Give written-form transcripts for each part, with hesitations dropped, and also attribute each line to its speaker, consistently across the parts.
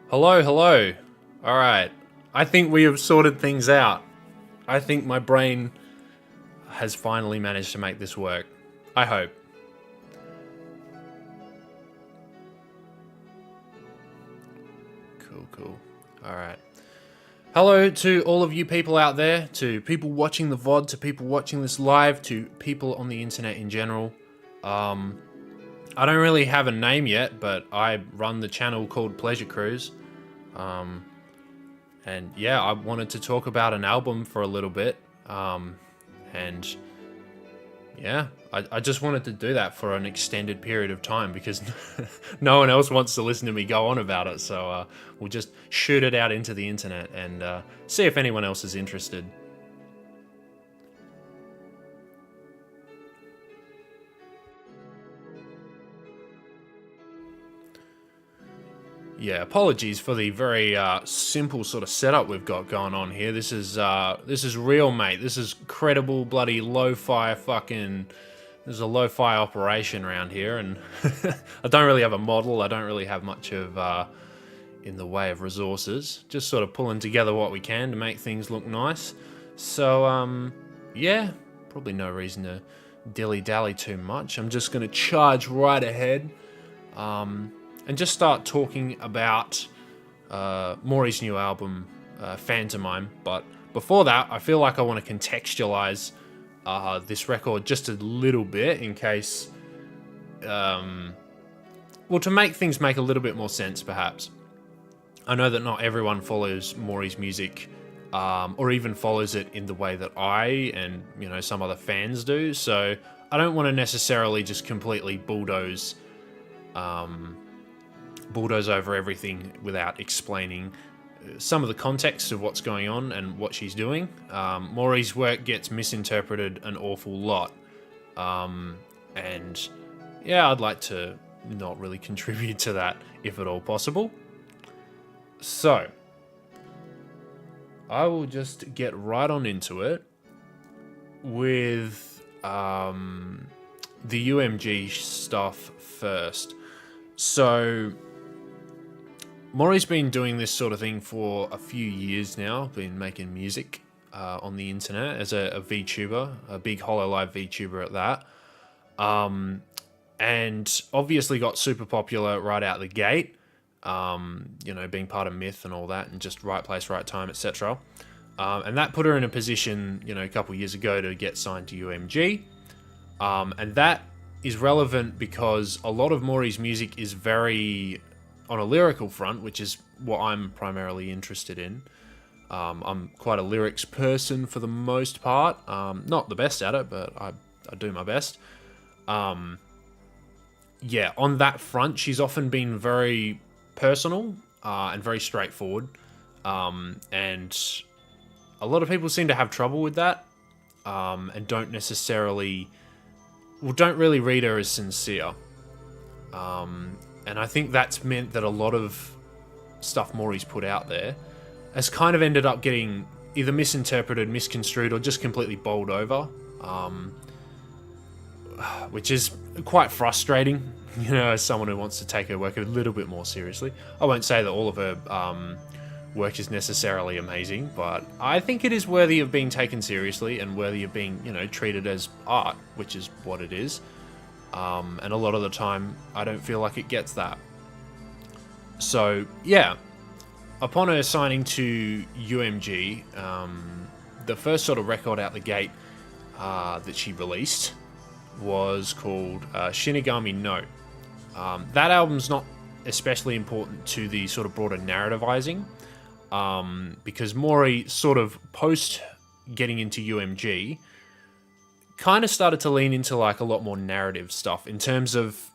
Speaker 1: Hello, hello. Alright. I think we have sorted things out. I think my brain has finally managed to make this work. I hope. Cool. Alright. Hello to all of you people out there, to people watching the VOD, to people watching this live, to people on the internet in general. I don't really have a name yet, but I run the channel called Pleasure Cruise. And yeah, I wanted to talk about an album for a little bit. And yeah, I just wanted to do that for an extended period of time because no one else wants to listen to me go on about it. So we'll just shoot it out into the internet and see if anyone else is interested. Yeah, apologies for the very simple sort of setup we've got going on here. This is real, mate. This is credible, bloody lo-fi fucking. There's a lo-fi operation around here, and I don't really have a model. I don't really have much of in the way of resources. Just sort of pulling together what we can to make things look nice. So yeah, probably no reason to dilly-dally too much. I'm just gonna charge right ahead. And just start talking about Mori's new album, Phantomime. But before that, I feel like I want to contextualize this record just a little bit in case, well, to make things make a little bit more sense, perhaps. I know that not everyone follows Mori's music or even follows it in the way that I and, some other fans do. So I don't want to necessarily just completely bulldoze over everything without explaining some of the context of what's going on and what she's doing. Mori's work gets misinterpreted an awful lot. And yeah, I'd like to not really contribute to that if at all possible. So, I will just get right on into it with the UMG stuff first. So, Mori's been doing this sort of thing for a few years now, been making music on the internet as a VTuber, a big Hololive VTuber at that. And obviously got super popular right out the gate, being part of Myth and all that, and just right place, right time, etc. And that put her in a position, a couple years ago to get signed to UMG. And that is relevant because a lot of Mori's music is very on a lyrical front, which is what I'm primarily interested in. I'm quite a lyrics person for the most part. Not the best at it, but I do my best. Yeah, on that front, she's often been very personal and very straightforward. And a lot of people seem to have trouble with that and don't really read her as sincere. And I think that's meant that a lot of stuff Mori's put out there has kind of ended up getting either misinterpreted, misconstrued, or just completely bowled over, which is quite frustrating, as someone who wants to take her work a little bit more seriously. I won't say that all of her work is necessarily amazing, but I think it is worthy of being taken seriously and worthy of being, treated as art, which is what it is. And a lot of the time, I don't feel like it gets that. So, yeah. Upon her signing to UMG, the first sort of record out the gate that she released was called Shinigami No. That album's not especially important to the sort of broader narrativizing, because Mori sort of post getting into UMG kind of started to lean into like a lot more narrative stuff in terms of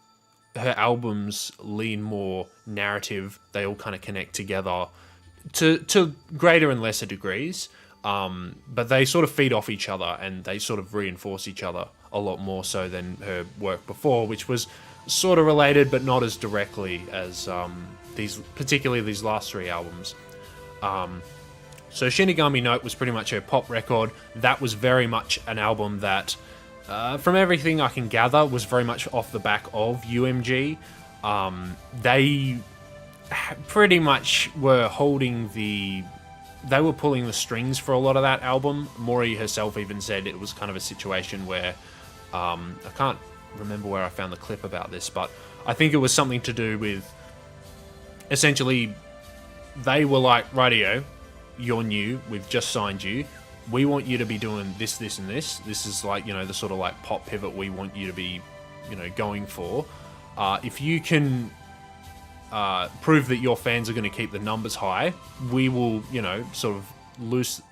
Speaker 1: her albums lean more narrative. They all kind of connect together to greater and lesser degrees, but they sort of feed off each other and they sort of reinforce each other a lot more so than her work before, which was sort of related but not as directly as particularly these last three albums. So Shinigami Note was pretty much her pop record. That was very much an album that, from everything I can gather, was very much off the back of UMG. They pretty much were holding the. They were pulling the strings for a lot of that album. Mori herself even said it was kind of a situation where I can't remember where I found the clip about this, but I think it was something to do with essentially they were like, "Radio, you're new. We've just signed you. We want you to be doing this, this, and this. This is like, the sort of like pop pivot we want you to be, going for. If you can prove that your fans are going to keep the numbers high, we will, sort of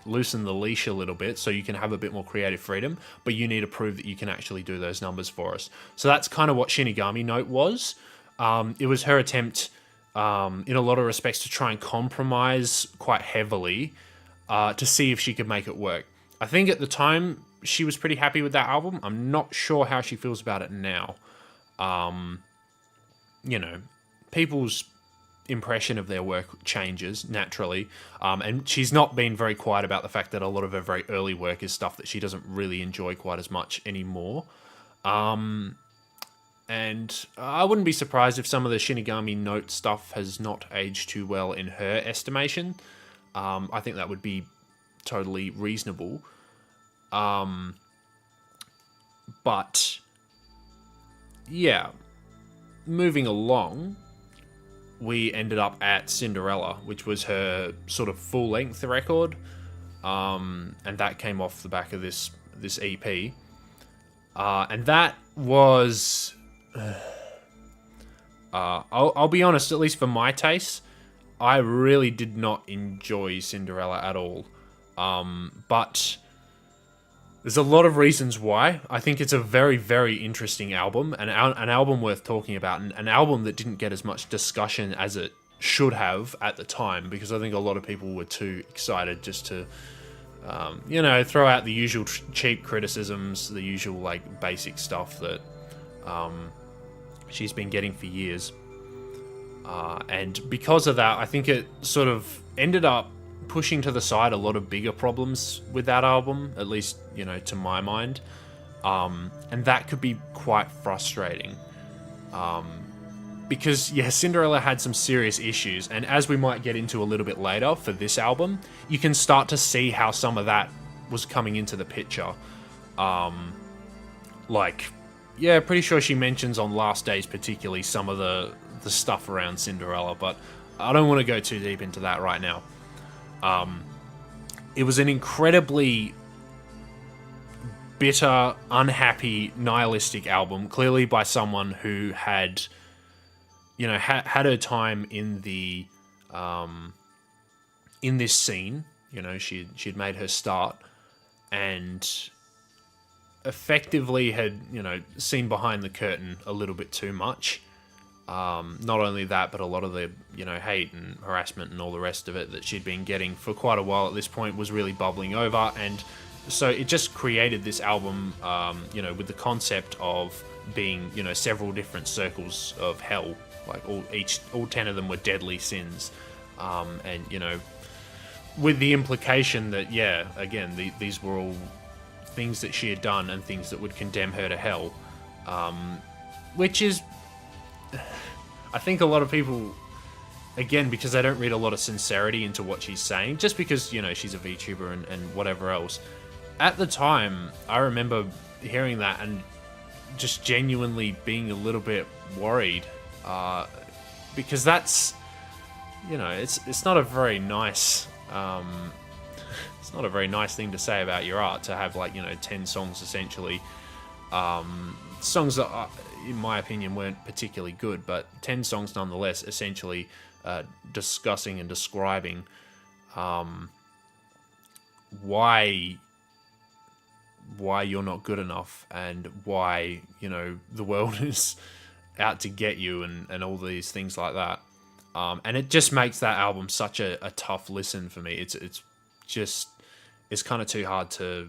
Speaker 1: loosen the leash a little bit so you can have a bit more creative freedom, but you need to prove that you can actually do those numbers for us." So that's kind of what Shinigami Note was. It was her attempt, in a lot of respects, to try and compromise quite heavily to see if she could make it work. I think at the time she was pretty happy with that album. I'm not sure how she feels about it now. People's impression of their work changes naturally, and she's not been very quiet about the fact that a lot of her very early work is stuff that she doesn't really enjoy quite as much anymore. And I wouldn't be surprised if some of the Shinigami Note stuff has not aged too well in her estimation. I think that would be totally reasonable. But yeah, moving along, we ended up at Cinderella, which was her sort of full-length record, and that came off the back of this EP, and that was, I'll be honest, at least for my taste, I really did not enjoy Cinderella at all, but there's a lot of reasons why. I think it's a very, very interesting album, and an album worth talking about, and an album that didn't get as much discussion as it should have at the time, because I think a lot of people were too excited just to, throw out the usual cheap criticisms, the usual like basic stuff that she's been getting for years. And because of that, I think it sort of ended up pushing to the side a lot of bigger problems with that album, at least, to my mind. And that could be quite frustrating. Because, Cinderella had some serious issues, and as we might get into a little bit later for this album, you can start to see how some of that was coming into the picture. Pretty sure she mentions on Last Days particularly some of the stuff around Cinderella, but I don't want to go too deep into that right now. It was an incredibly bitter, unhappy, nihilistic album, clearly by someone who had, had her time in the, in this scene. She'd made her start, and effectively had, seen behind the curtain a little bit too much. Not only that, but a lot of the, hate and harassment and all the rest of it that she'd been getting for quite a while at this point was really bubbling over. And so it just created this album, with the concept of being, several different circles of hell. Like all 10 of them were deadly sins. And, with the implication that, again, these were all things that she had done and things that would condemn her to hell. Which is, I think a lot of people, again, because they don't read a lot of sincerity into what she's saying, just because, she's a VTuber and whatever else. At the time, I remember hearing that and just genuinely being a little bit worried, because that's, it's not a very nice, it's not a very nice thing to say about your art, to have 10 songs essentially, songs that in my opinion weren't particularly good, but 10 songs nonetheless, essentially discussing and describing why you're not good enough, and why the world is out to get you, and all these things like that. And it just makes that album such a tough listen for me. It's kind of too hard to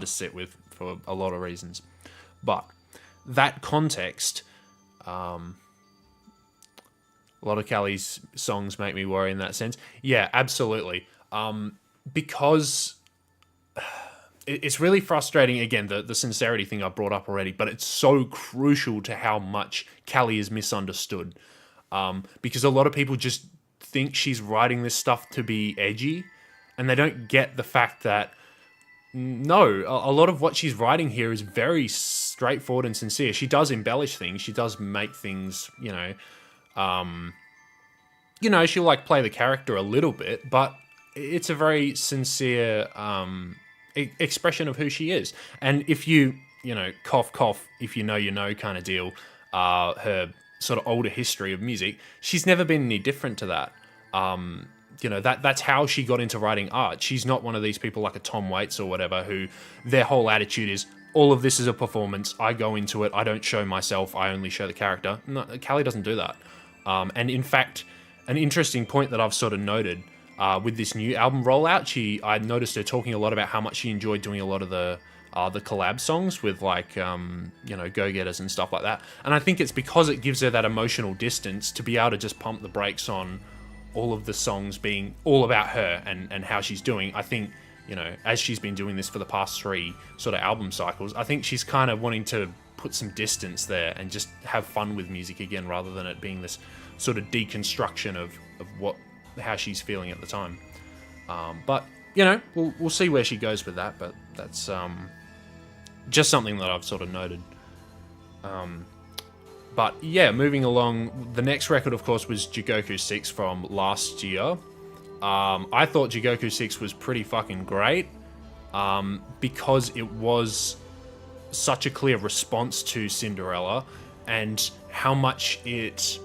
Speaker 1: sit with for a lot of reasons. But that context, a lot of Callie's songs make me worry in that sense. Yeah, absolutely. Because it's really frustrating, again, the sincerity thing I brought up already, but it's so crucial to how much Callie is misunderstood. because a lot of people just think she's writing this stuff to be edgy, and they don't get the fact that no, a lot of what she's writing here is very straightforward and sincere. She does embellish things. She does make things, she'll like play the character a little bit, but it's a very sincere expression of who she is. And if you, cough, cough, if you know kind of deal, her sort of older history of music, she's never been any different to that. That's how she got into writing art. She's not one of these people like a Tom Waits or whatever who their whole attitude is, all of this is a performance. I go into it. I don't show myself. I only show the character. No, Callie doesn't do that. And in fact, an interesting point that I've sort of noted with this new album rollout, I noticed her talking a lot about how much she enjoyed doing a lot of the collab songs with like, Go-Getters and stuff like that. And I think it's because it gives her that emotional distance to be able to just pump the brakes on all of the songs being all about her and how she's doing. I think, as she's been doing this for the past 3 sort of album cycles, I think she's kind of wanting to put some distance there and just have fun with music again, rather than it being this sort of deconstruction of how she's feeling at the time. But, we'll see where she goes with that, but that's just something that I've sort of noted. But yeah, moving along, the next record, of course, was Jigoku 6 from last year. I thought Jigoku 6 was pretty fucking great because it was such a clear response to Cinderella, and how much it,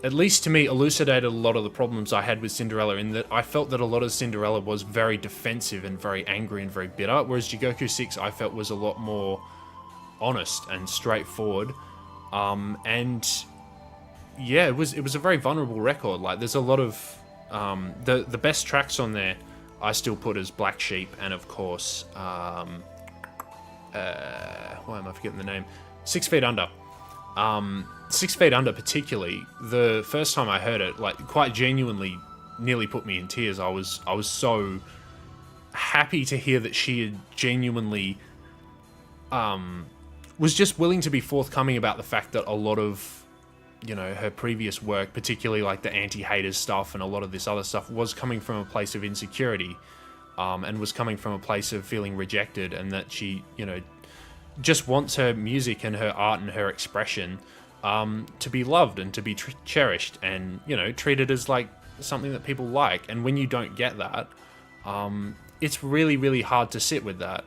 Speaker 1: at least to me, elucidated a lot of the problems I had with Cinderella, in that I felt that a lot of Cinderella was very defensive and very angry and very bitter, whereas Jigoku 6 I felt was a lot more honest and straightforward. And yeah, it was a very vulnerable record. Like, there's a lot of the best tracks on there I still put as Black Sheep, and of course why am I forgetting the name? 6 Feet Under. 6 Feet Under particularly, the first time I heard it, like, quite genuinely nearly put me in tears. I was so happy to hear that she had genuinely was just willing to be forthcoming about the fact that a lot of, her previous work, particularly like the anti-haters stuff and a lot of this other stuff, was coming from a place of insecurity, and was coming from a place of feeling rejected, and that she, just wants her music and her art and her expression to be loved and to be cherished and, treated as like something that people like. And when you don't get that, it's really, really hard to sit with that.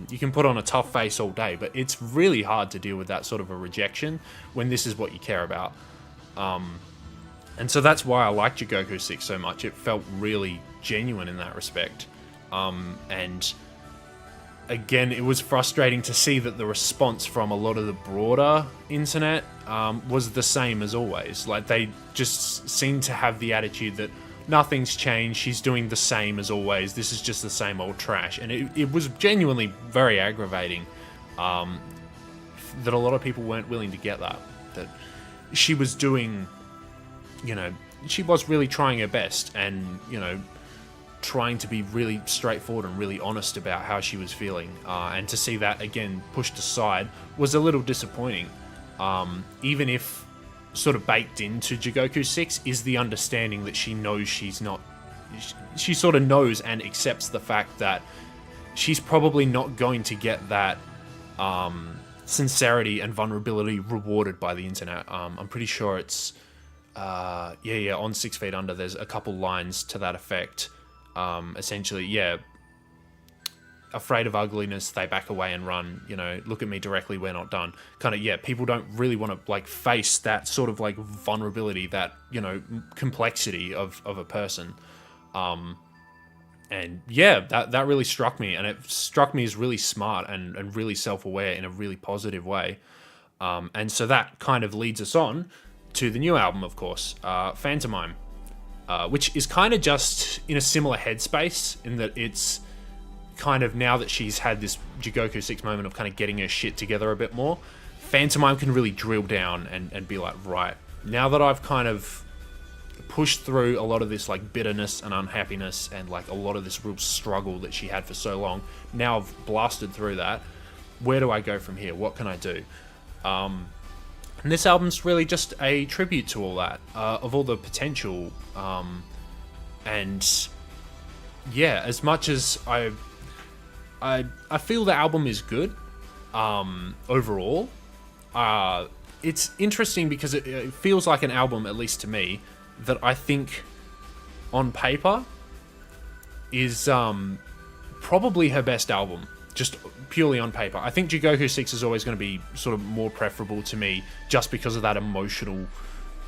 Speaker 1: You can put on a tough face all day, but it's really hard to deal with that sort of a rejection when this is what you care about. And so that's why I liked Jigoku 6 so much. It felt really genuine in that respect. And again, it was frustrating to see that the response from a lot of the broader internet was the same as always. Like, they just seemed to have the attitude that nothing's changed, she's doing the same as always, this is just the same old trash. And it was genuinely very aggravating that a lot of people weren't willing to get that she was doing, she was really trying her best and, trying to be really straightforward and really honest about how she was feeling. And to see that, again, pushed aside was a little disappointing. Even if sort of baked into Jigoku 6 is the understanding that she knows she's not... She sort of knows and accepts the fact that she's probably not going to get that sincerity and vulnerability rewarded by the internet. I'm pretty sure it's... on 6 Feet Under, there's a couple lines to that effect. Essentially, afraid of ugliness, they back away and run, look at me directly, we're not done. Kind of, people don't really want to, like, face that sort of, like, vulnerability, that, complexity of a person. And, that really struck me, and it struck me as really smart and really self-aware in a really positive way. And so that kind of leads us on to the new album, of course, Phantomime. Which is kind of just in a similar headspace, in that it's kind of, now that she's had this Jigoku 6 moment of kind of getting her shit together a bit more, Phantomime can really drill down and be like, right, now that I've kind of pushed through a lot of this like bitterness and unhappiness and like a lot of this real struggle that she had for so long, now I've blasted through that, where do I go from here? What can I do? And this album's really just a tribute to all that, of all the potential. And yeah, as much as I feel the album is good overall, it's interesting because it feels like an album, at least to me, that I think on paper is probably her best album, just purely on paper. I think Jigoku 6 is always going to be sort of more preferable to me just because of that emotional,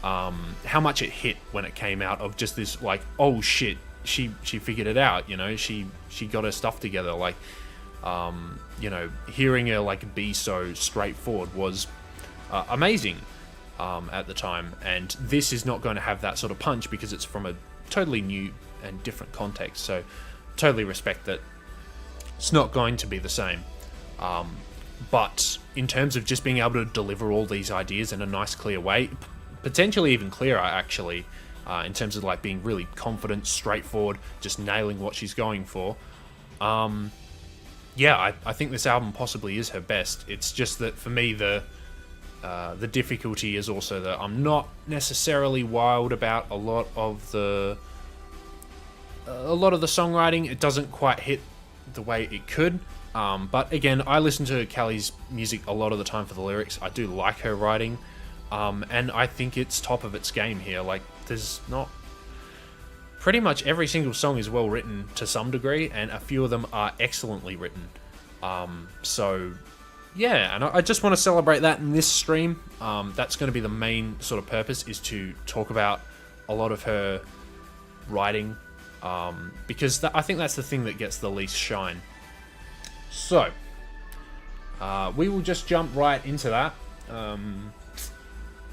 Speaker 1: how much it hit when it came out, of just this like, oh shit, she figured it out, you know, she got her stuff together, like, you know, hearing her like be so straightforward was amazing at the time, and this is not going to have that sort of punch because it's from a totally new and different context, so totally respect that it's not going to be the same. But in terms of just being able to deliver all these ideas in a nice, clear way, potentially even clearer, actually, in terms of like being really confident, straightforward, just nailing what she's going for. Yeah, I think this album possibly is her best. It's just that for me, the difficulty is also that I'm not necessarily wild about a lot of the songwriting. It doesn't quite hit the way it could. But again, I listen to Callie's music a lot of the time for the lyrics. I do like her writing, and I think it's top of its game here. Like, there's not... Pretty much every single song is well written to some degree, and a few of them are excellently written. So, yeah, and I just want to celebrate that in this stream. That's going to be the main sort of purpose, is to talk about a lot of her writing, because I think that's the thing that gets the least shine. So, we will just jump right into that.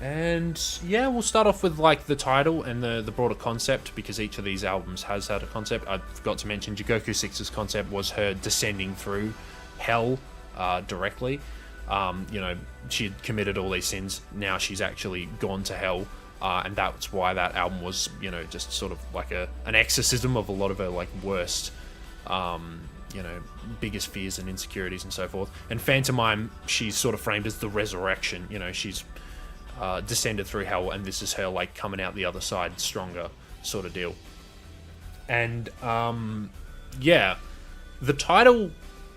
Speaker 1: And yeah, we'll start off with like the title and the broader concept, because each of these albums has had a concept. I forgot to mention Jigoku 6's concept was her descending through hell directly. You know, she had committed all these sins. Now she's actually gone to hell. And that's why that album was, you know, just sort of like an exorcism of a lot of her like worst, you know, biggest fears and insecurities and so forth. And Phantomime, she's sort of framed as the resurrection. You know, she's descended through hell, and this is her like coming out the other side stronger sort of deal. And yeah, the title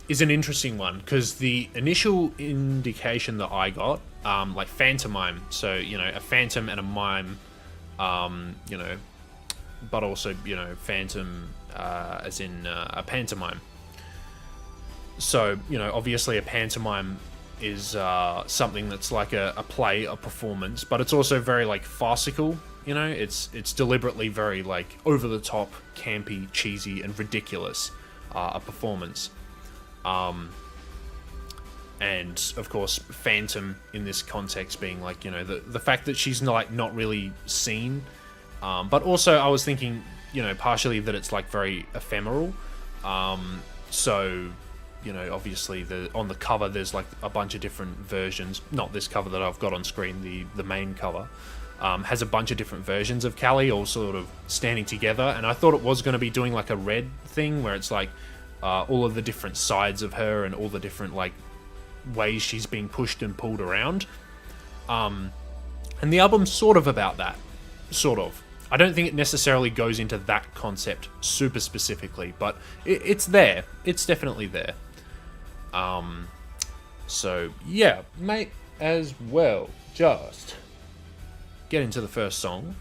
Speaker 1: is an interesting one, because the initial indication that I got, like Phantomime, so, you know, a phantom and a mime, you know, but also, you know, phantom as in a pantomime. So, you know, obviously a pantomime is something that's like a play, a performance, but it's also very like farcical, you know, it's deliberately very like over the top, campy, cheesy, and ridiculous, a performance. And of course, phantom in this context being like, you know, the fact that she's not really seen, but also I was thinking, you know, partially that it's like very ephemeral. So, you know, obviously on the cover there's like a bunch of different versions. Not this cover that I've got on screen, the main cover has a bunch of different versions of Callie all sort of standing together, and I thought it was going to be doing like a red thing where it's like all of the different sides of her and all the different like ways she's being pushed and pulled around. And the album's sort of about that, sort of. I don't think it necessarily goes into that concept super specifically, but it's there. It's definitely there. So yeah, might as well just get into the first song.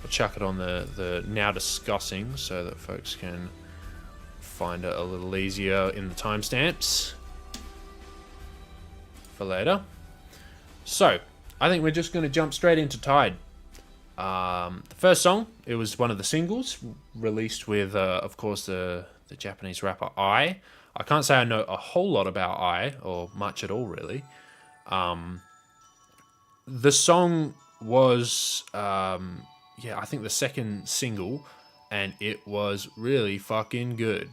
Speaker 1: I'll chuck it on the now discussing so that folks can find it a little easier in the timestamps for later. So I think we're just going to jump straight into Tide. The first song, it was one of the singles released with, of course, the Japanese rapper I. I can't say I know a whole lot about I, or much at all, really. The song was, yeah, I think the second single, and it was really fucking good.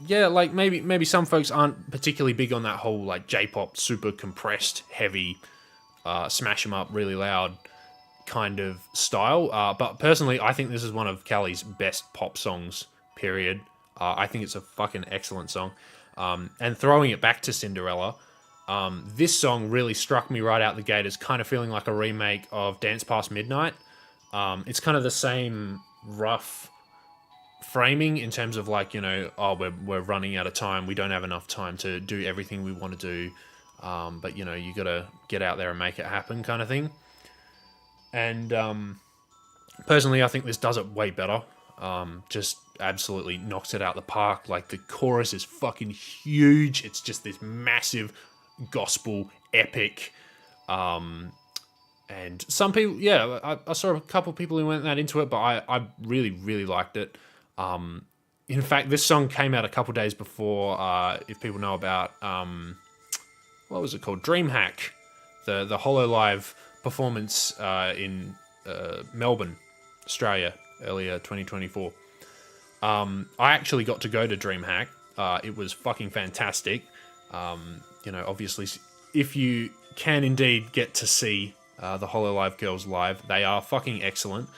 Speaker 1: Yeah, like maybe some folks aren't particularly big on that whole like J-pop super compressed, heavy, smash 'em up really loud kind of style. But personally, I think this is one of Callie's best pop songs, period. I think it's a fucking excellent song. And throwing it back to Cinderella, This song really struck me right out the gate as kind of feeling like a remake of Dance Past Midnight. It's kind of the same rough framing in terms of like, oh, we're running out of time. We don't have enough time to do everything we want to do. But, you got to get out there and make it happen kind of thing. And personally, I think this does it way better. Just absolutely knocks it out the park. Like, the chorus is fucking huge. It's just this massive gospel epic. And some people, yeah, I saw a couple of people who went that into it, but I really, really liked it. In fact, this song came out a couple days before, if people know about, what was it called? DreamHack, the HoloLive performance in Melbourne, Australia, earlier 2024. I actually got to go to DreamHack. It was fucking fantastic. Obviously, if you can indeed get to see the HoloLive girls live, they are fucking excellent.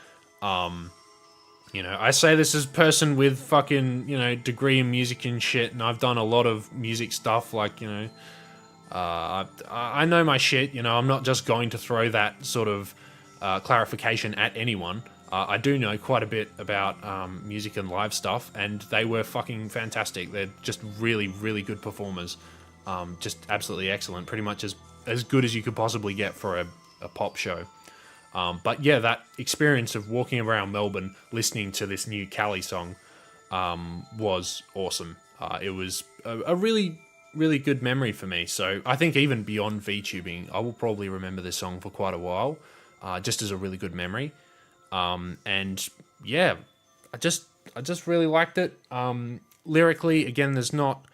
Speaker 1: I say this as a person with fucking, degree in music and shit, and I've done a lot of music stuff, like, I know my shit, I'm not just going to throw that sort of clarification at anyone. I do know quite a bit about music and live stuff, and they were fucking fantastic. They're just really, really good performers. Just absolutely excellent. Pretty much as good as you could possibly get for a pop show. But yeah, that experience of walking around Melbourne listening to this new Callie song was awesome. It was a really, really good memory for me. So I think even beyond VTubing, I will probably remember this song for quite a while, just as a really good memory. And yeah, I just really liked it. Lyrically, again, there's not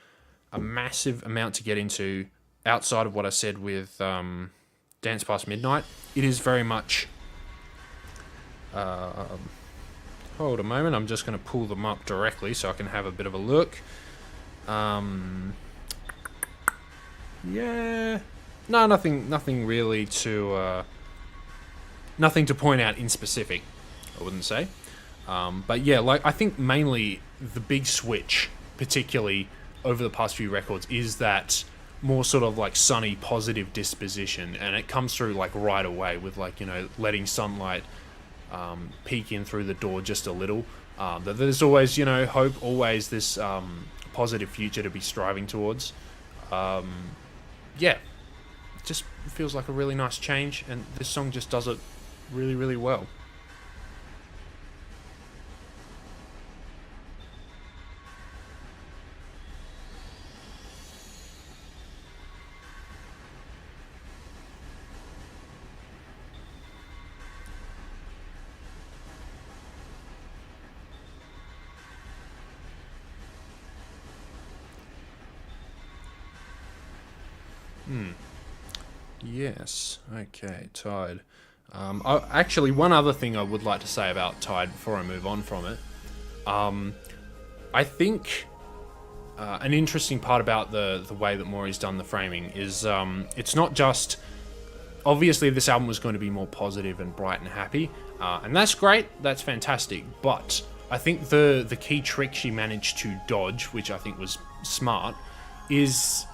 Speaker 1: a massive amount to get into outside of what I said with Dance Past Midnight. It is very much... hold a moment, I'm just going to pull them up directly so I can have a bit of a look. Yeah... No, nothing really to... nothing to point out in specific, I wouldn't say. But yeah, like, I think mainly the big switch, particularly over the past few records, is that more sort of like sunny, positive disposition, and it comes through like right away with like, letting sunlight peek in through the door just a little. That there's always, hope, always this positive future to be striving towards. Yeah, it just feels like a really nice change, and this song just does it really, really well. Yes. Okay, Tide. Actually, one other thing I would like to say about Tide before I move on from it. I think an interesting part about the way that Mori's done the framing is it's not just... Obviously, this album was going to be more positive and bright and happy, and that's great, that's fantastic, but I think the key trick she managed to dodge, which I think was smart, is...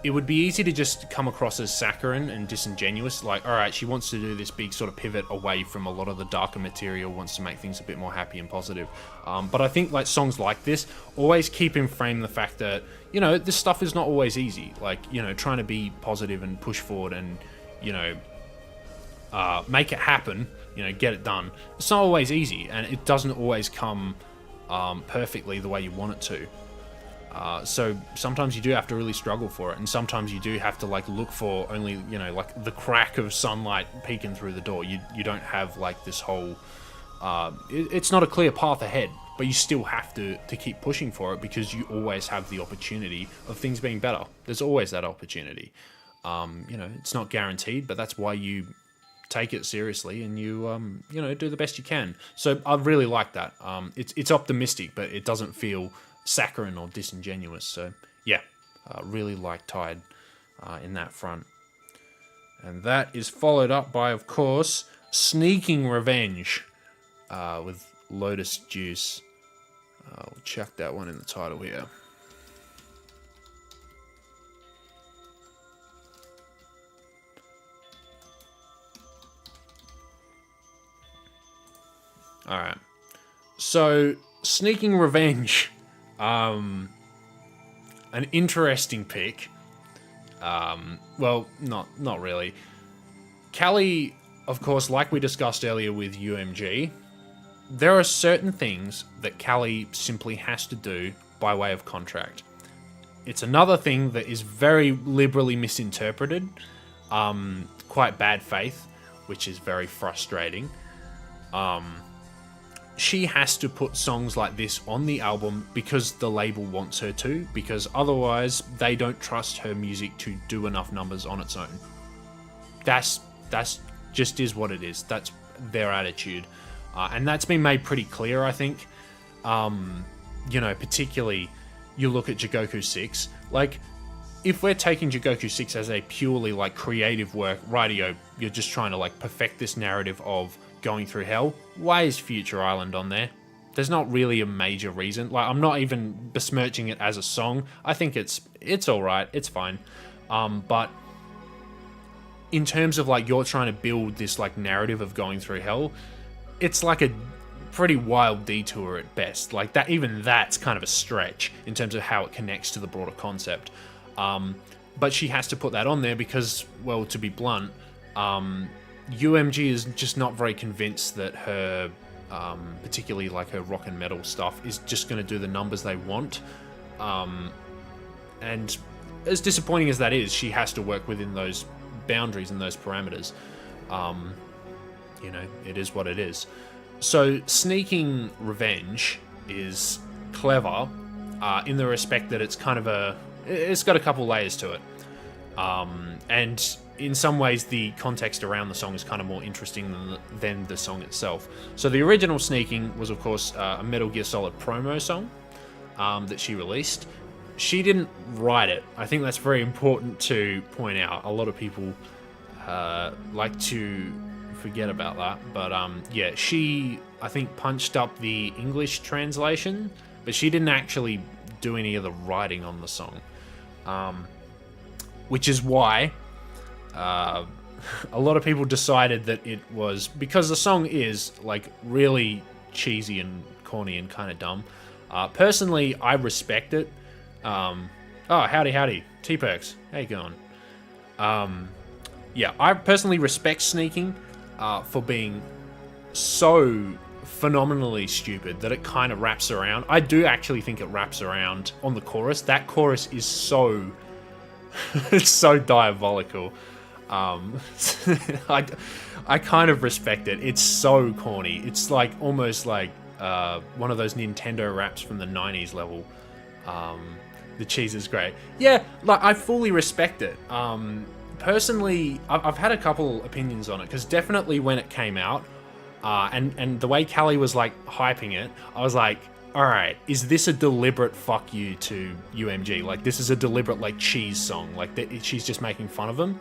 Speaker 1: It would be easy to just come across as saccharine and disingenuous, like, alright, she wants to do this big sort of pivot away from a lot of the darker material, wants to make things a bit more happy and positive. But I think like songs like this always keep in frame the fact that, this stuff is not always easy. Like, trying to be positive and push forward and, make it happen, get it done. It's not always easy, and it doesn't always come perfectly the way you want it to. So sometimes you do have to really struggle for it, and sometimes you do have to like look for only, like the crack of sunlight peeking through the door. You don't have like this whole... it's not a clear path ahead, but you still have to keep pushing for it, because you always have the opportunity of things being better. There's always that opportunity. It's not guaranteed, but that's why you take it seriously and you do the best you can. So I really like that. It's optimistic, but it doesn't feel saccharine or disingenuous. So yeah, really like Tide in that front. And that is followed up by, of course, Sneaking Revenge with Lotus Juice. We'll chuck that one in the title here. All right. So, Sneaking Revenge, an interesting pick. Well, not really. Callie, of course, like we discussed earlier with UMG, there are certain things that Callie simply has to do by way of contract. It's another thing that is very liberally misinterpreted, quite bad faith, which is very frustrating. She has to put songs like this on the album because the label wants her to, because otherwise they don't trust her music to do enough numbers on its own. That's just is what it is. That's their attitude. And that's been made pretty clear, I think. Particularly, you look at Jigoku 6. Like, if we're taking Jigoku 6 as a purely, like, creative work, rightio, you're just trying to, like, perfect this narrative of going through hell, why is Future Island on there? There's not really a major reason. Like, I'm not even besmirching it as a song. I think it's alright, it's fine. But in terms of, like, you're trying to build this, like, narrative of going through hell, it's like a pretty wild detour at best. Like, that, even that's kind of a stretch in terms of how it connects to the broader concept. But she has to put that on there because, well, to be blunt, UMG is just not very convinced that her, particularly like her rock and metal stuff, is just going to do the numbers they want. And as disappointing as that is, she has to work within those boundaries and those parameters. It is what it is. So, Sneaking Revenge is clever in the respect that it's kind of it's got a couple layers to it. And in some ways, the context around the song is kind of more interesting than the song itself. So the original Sneaking was, of course, a Metal Gear Solid promo song that she released. She didn't write it. I think that's very important to point out. A lot of people like to forget about that. But she, I think, punched up the English translation, but she didn't actually do any of the writing on the song. Which is why a lot of people decided that it was, because the song is like really cheesy and corny and kind of dumb. Personally, I respect it. Howdy, T-Perks, how you going? I personally respect Sneaking for being so phenomenally stupid that it kind of wraps around. I do actually think it wraps around on the chorus. That chorus is so it's so diabolical. I kind of respect it. It's so corny. It's like almost like one of those Nintendo raps from the 90s level. The cheese is great. Yeah, like I fully respect it. Personally, I've had a couple opinions on it, because definitely when it came out, and the way Callie was like hyping it, I was like, alright, is this a deliberate fuck you to UMG? Like, this is a deliberate, like, cheese song. Like, she's just making fun of him.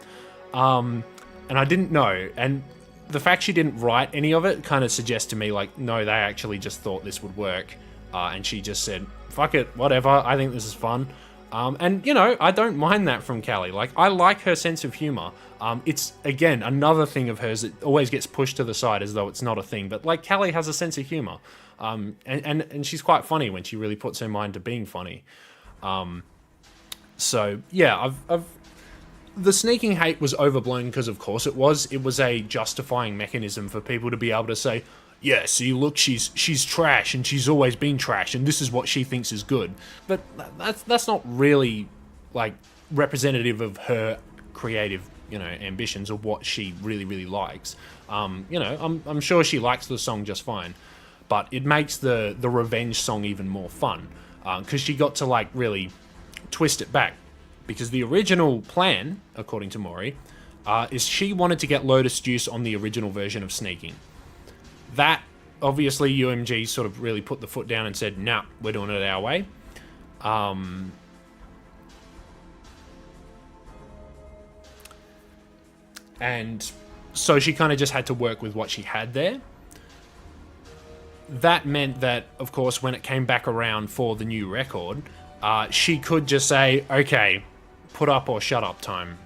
Speaker 1: And I didn't know. And the fact she didn't write any of it kind of suggests to me, like, no, they actually just thought this would work. And she just said, fuck it, whatever, I think this is fun. And, I don't mind that from Callie. Like, I like her sense of humor. It's, again, another thing of hers that always gets pushed to the side as though it's not a thing. But, like, Callie has a sense of humor. And she's quite funny when she really puts her mind to being funny. The Sneaking hate was overblown because, of course, it was a justifying mechanism for people to be able to say, yeah, see, look, she's trash, and she's always been trash, and this is what she thinks is good. But that's not really, like, representative of her creative, ambitions, or what she really, really likes. I'm sure she likes the song just fine. But it makes the revenge song even more fun, because she got to, like, really twist it back. Because the original plan, according to Mori, is she wanted to get Lotus Juice on the original version of Sneaking. That, obviously, UMG sort of really put the foot down and said, nah, we're doing it our way. And so she kind of just had to work with what she had there. That meant that, of course, when it came back around for the new record, she could just say, okay, put up or shut up time.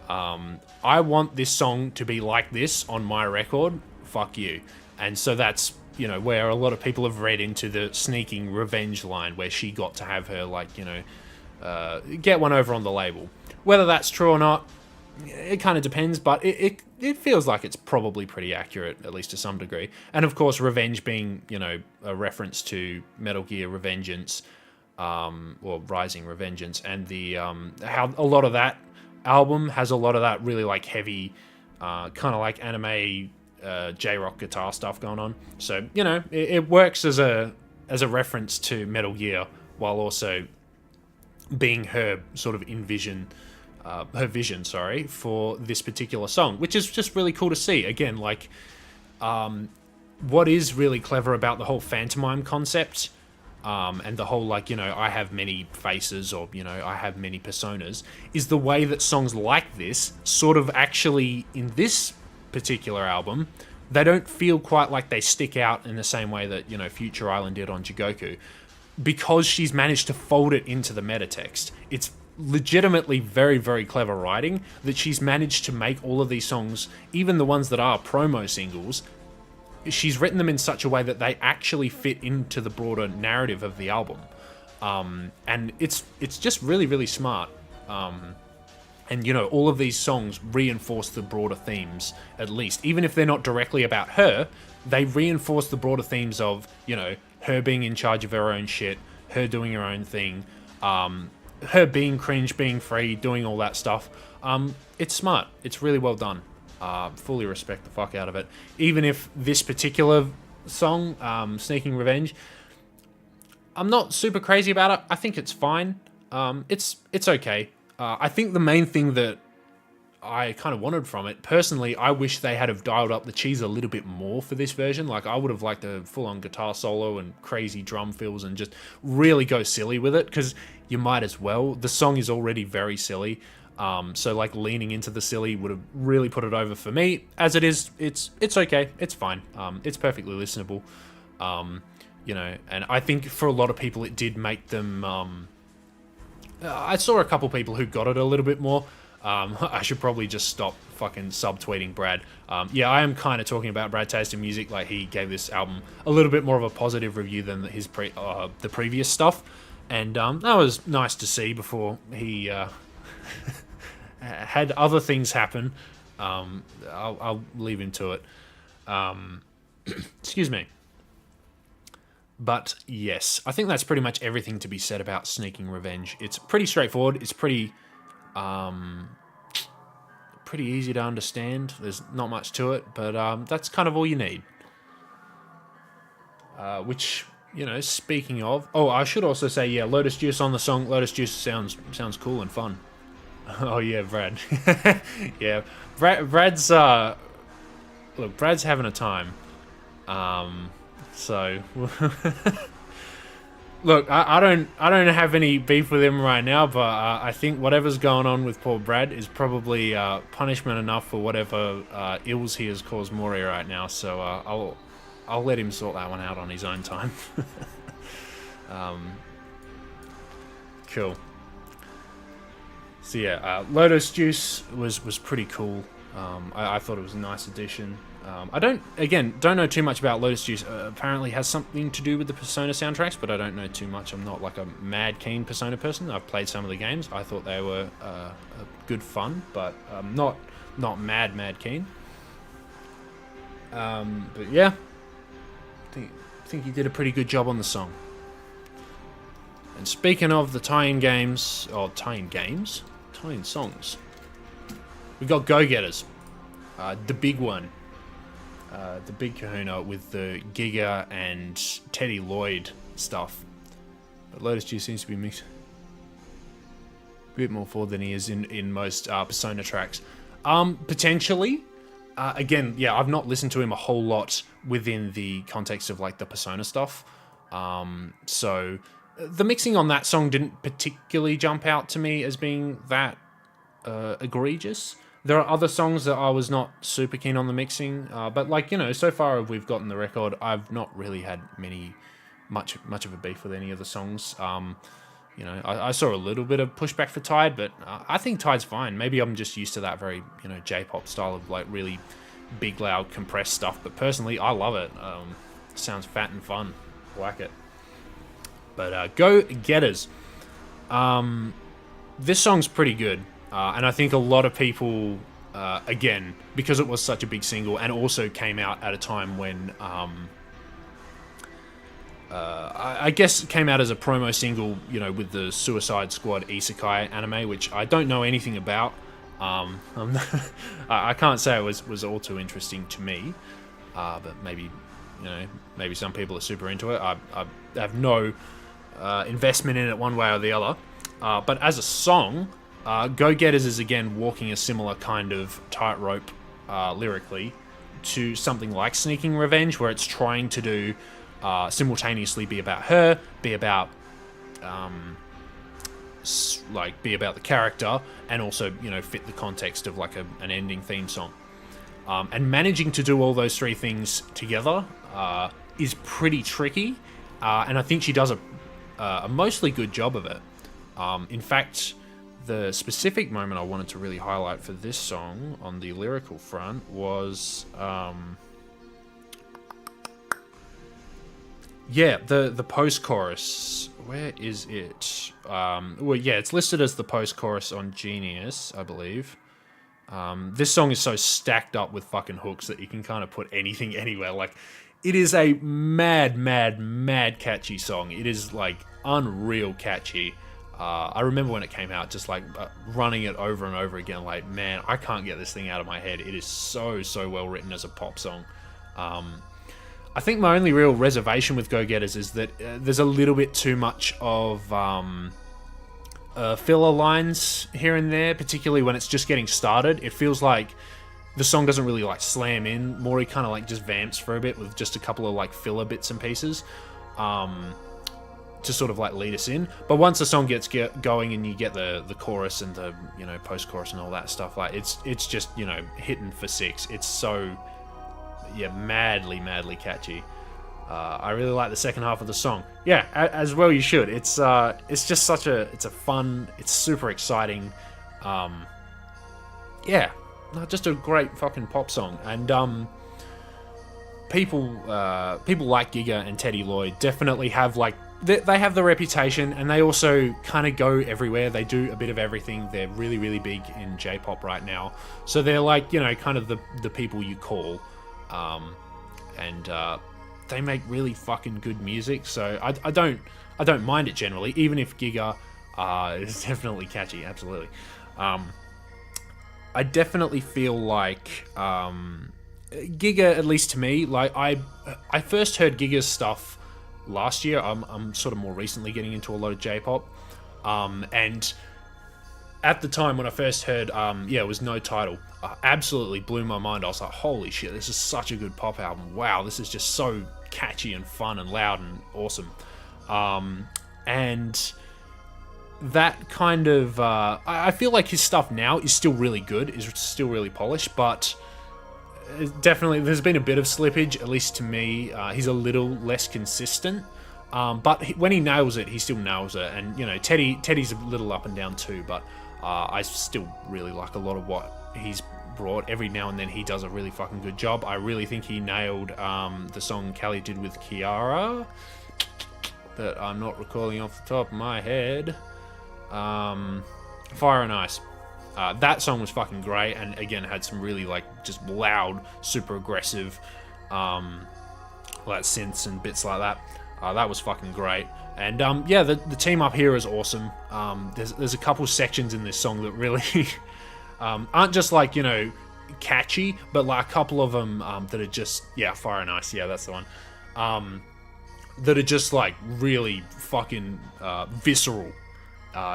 Speaker 1: I want this song to be like this on my record. Fuck you. And so that's you know, where a lot of people have read into the sneaking revenge line, where she got to have her, like, you know, get one over on the label. Whether that's true or not, it kind of depends, but it feels like it's probably pretty accurate, at least to some degree. And of course, revenge being, you know, a reference to Metal Gear Revengeance, or Rising Revengeance, and the how a lot of that album has a lot of that really like heavy, kind of like anime J-rock guitar stuff going on. So, you know, it works as a reference to Metal Gear, while also being her sort of her vision, sorry, for this particular song, which is just really cool to see. Again, like, what is really clever about the whole Phantomime concept, and the whole, like, you know, I have many faces, or, you know, I have many personas, is the way that songs like this sort of actually, in this particular album, they don't feel quite like they stick out in the same way that, you know, Future Island did on Jigoku, because she's managed to fold it into the meta text. It's legitimately very, very clever writing that she's managed to make all of these songs, even the ones that are promo singles, she's written them in such a way that they actually fit into the broader narrative of the album. And it's just really, really smart. And, you know, all of these songs reinforce the broader themes, at least. Even if they're not directly about her, they reinforce the broader themes of, you know, her being in charge of her own shit, her doing her own thing, her being cringe, being free, doing all that stuff. It's smart. It's really well done. Fully respect the fuck out of it. Even if this particular song, Sneaking Revenge, I'm not super crazy about it. I think it's fine. It's okay. I think the main thing that I kind of wanted from it, personally, I wish they had have dialed up the cheese a little bit more for this version. Like, I would have liked a full-on guitar solo and crazy drum fills and just really go silly with it, because you might as well. The song is already very silly, so like leaning into the silly would have really put it over for me. As it is, it's okay, it's fine, it's perfectly listenable, you know. And I think for a lot of people, it did make them. I saw a couple people who got it a little bit more. I should probably just stop fucking subtweeting Brad. Yeah, I am kind of talking about Brad Taste in Music. Like, he gave this album a little bit more of a positive review than his the previous stuff, and that was nice to see before he had other things happen. I'll leave him to it. Excuse me. But yes, I think that's pretty much everything to be said about Sneaking Revenge. It's pretty straightforward. It's pretty easy to understand. There's not much to it, but that's kind of all you need. Which, you know, speaking of, oh, I should also say, yeah, Lotus Juice on the song. Lotus Juice sounds cool and fun. Oh yeah, Brad. Yeah, Brad's look, Brad's having a time. So look, I don't have any beef with him right now, but I think whatever's going on with poor Brad is probably punishment enough for whatever ills he has caused Mori right now. So I'll let him sort that one out on his own time. Cool. So yeah, Lotus Juice was pretty cool. I thought it was a nice addition. I don't know too much about Lotus Juice. Apparently has something to do with the Persona soundtracks, but I don't know too much. I'm not like a mad keen Persona person. I've played some of the games. I thought they were good fun, but not mad keen. But yeah, I think he did a pretty good job on the song. And speaking of the tie-in games, or tie-in songs, we got Go Getters, the big one. The big kahuna with the Giga and Teddy Lloyd stuff. But Lotus Juice seems to be mixed a bit more forward than he is in most Persona tracks. Potentially. Again, yeah, I've not listened to him a whole lot within the context of like the Persona stuff. So the mixing on that song didn't particularly jump out to me as being that egregious. There are other songs that I was not super keen on the mixing, but like, you know, so far we've gotten the record, I've not really had much of a beef with any of the songs. You know, I saw a little bit of pushback for Tide, but I think Tide's fine. Maybe I'm just used to that very, you know, J-pop style of like really big, loud, compressed stuff. But personally, I love it. Sounds fat and fun. Like it. But Go Getters. This song's pretty good. And I think a lot of people, again, because it was such a big single and also came out at a time when, I guess it came out as a promo single, with the Suicide Squad Isekai anime, which I don't know anything about. I can't say it was all too interesting to me, but maybe, maybe some people are super into it. I have no investment in it one way or the other. But as a song, Go Getters is again walking a similar kind of tightrope lyrically to something like Sneaking Revenge, where it's trying to do simultaneously be about her, be about be about the character, and also fit the context of like an ending theme song. And managing to do all those three things together is pretty tricky, and I think she does a mostly good job of it. In fact, the specific moment I wanted to really highlight for this song on the lyrical front was, the post-chorus. Where is it? It's listed as the post-chorus on Genius, I believe. This song is so stacked up with fucking hooks that you can kind of put anything anywhere. Like, it is a mad catchy song. It is, like, unreal catchy. I remember when it came out, just like running it over and over again, like, man, I can't get this thing out of my head. It is so well written as a pop song. I think my only real reservation with Go Getters is that there's a little bit too much of filler lines here and there, particularly when it's just getting started. It feels like the song doesn't really like slam in. Mori kind of like just vamps for a bit with just a couple of like filler bits and pieces. To sort of like lead us in, but once the song gets going and you get the chorus and the post-chorus and all that stuff, like it's just hitting for six. It's so madly catchy. I really like the second half of the song. Yeah, as well you should. It's just such it's a fun, it's super exciting. Just a great fucking pop song. And people like Giga and Teddy Lloyd definitely have like. They have the reputation, and they also kind of go everywhere. They do a bit of everything. They're really big in J-pop right now. So they're like, kind of the people you call. And they make really fucking good music. So I don't mind it generally, even if Giga is definitely catchy. Absolutely. I definitely feel like Giga, at least to me, like I first heard Giga's stuff last year. I'm sort of more recently getting into a lot of J-pop, and at the time when I first heard it was No Title, absolutely blew my mind. I was like, holy shit, this is such a good pop album. Wow, this is just so catchy and fun and loud and awesome. And that kind of I feel like his stuff now is still really good, is still really polished, but definitely there's been a bit of slippage, at least to me. He's a little less consistent, but when he nails it, he still nails it. And Teddy's a little up and down too, but I still really like a lot of what he's brought. Every now and then he does a really fucking good job. I really think he nailed the song Callie did with Kiara that I'm not recalling off the top of my head. Fire and Ice. That song was fucking great, and again had some really like just loud, super aggressive like synths and bits like that. That was fucking great. And the team up here is awesome. There's a couple sections in this song that really aren't just like catchy, but like a couple of them that are just Fire and Ice. Yeah, that's the one. That are just like really fucking visceral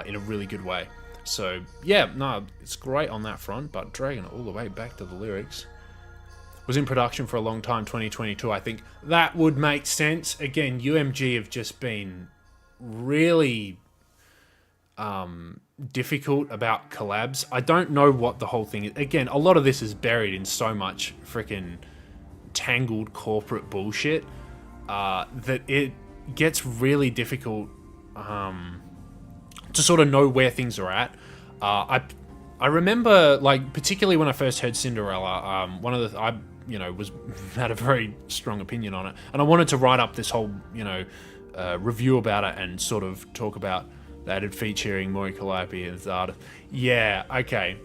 Speaker 1: in a really good way. So, it's great on that front, but dragging it all the way back to the lyrics. Was in production for a long time, 2022. I think that would make sense. Again, UMG have just been really difficult about collabs. I don't know what the whole thing is. Again, a lot of this is buried in so much freaking tangled corporate bullshit that it gets really difficult to sort of know where things are at. I remember, like, particularly when I first heard Cinderella, was had a very strong opinion on it, and I wanted to write up this whole review about it and sort of talk about that it featuring Mori Calliope as artist. Yeah, okay,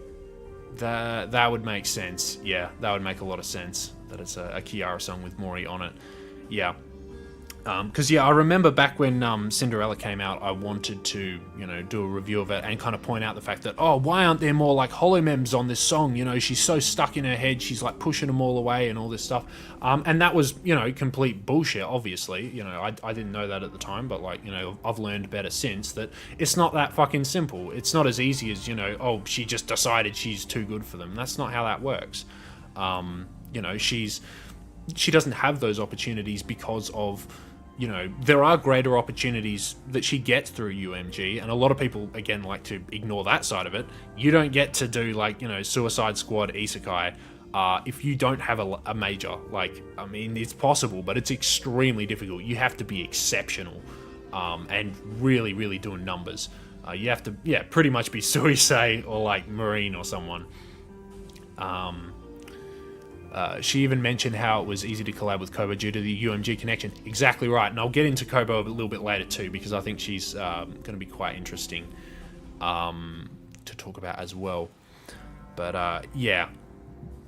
Speaker 1: that would make sense. Yeah, that would make a lot of sense that it's a Kiara song with Mori on it. Yeah. Because I remember back when Cinderella came out, I wanted to, do a review of it and kind of point out the fact that, oh, why aren't there more like holomems on this song? She's so stuck in her head, she's like pushing them all away and all this stuff. And that was, complete bullshit. Obviously, I didn't know that at the time, but like, I've learned better since that it's not that fucking simple. It's not as easy as, oh, she just decided she's too good for them. That's not how that works. She doesn't have those opportunities because of. There are greater opportunities that she gets through UMG, and a lot of people, again, like to ignore that side of it. You don't get to do, like, Suicide Squad, Isekai, if you don't have a major. Like, I mean, it's possible, but it's extremely difficult. You have to be exceptional, and really, really doing numbers. You have to, pretty much be Suisei or, like, Marine or someone. She even mentioned how it was easy to collab with Kobo due to the UMG connection. Exactly right, and I'll get into Kobo a little bit later too, because I think she's going to be quite interesting to talk about as well. But yeah,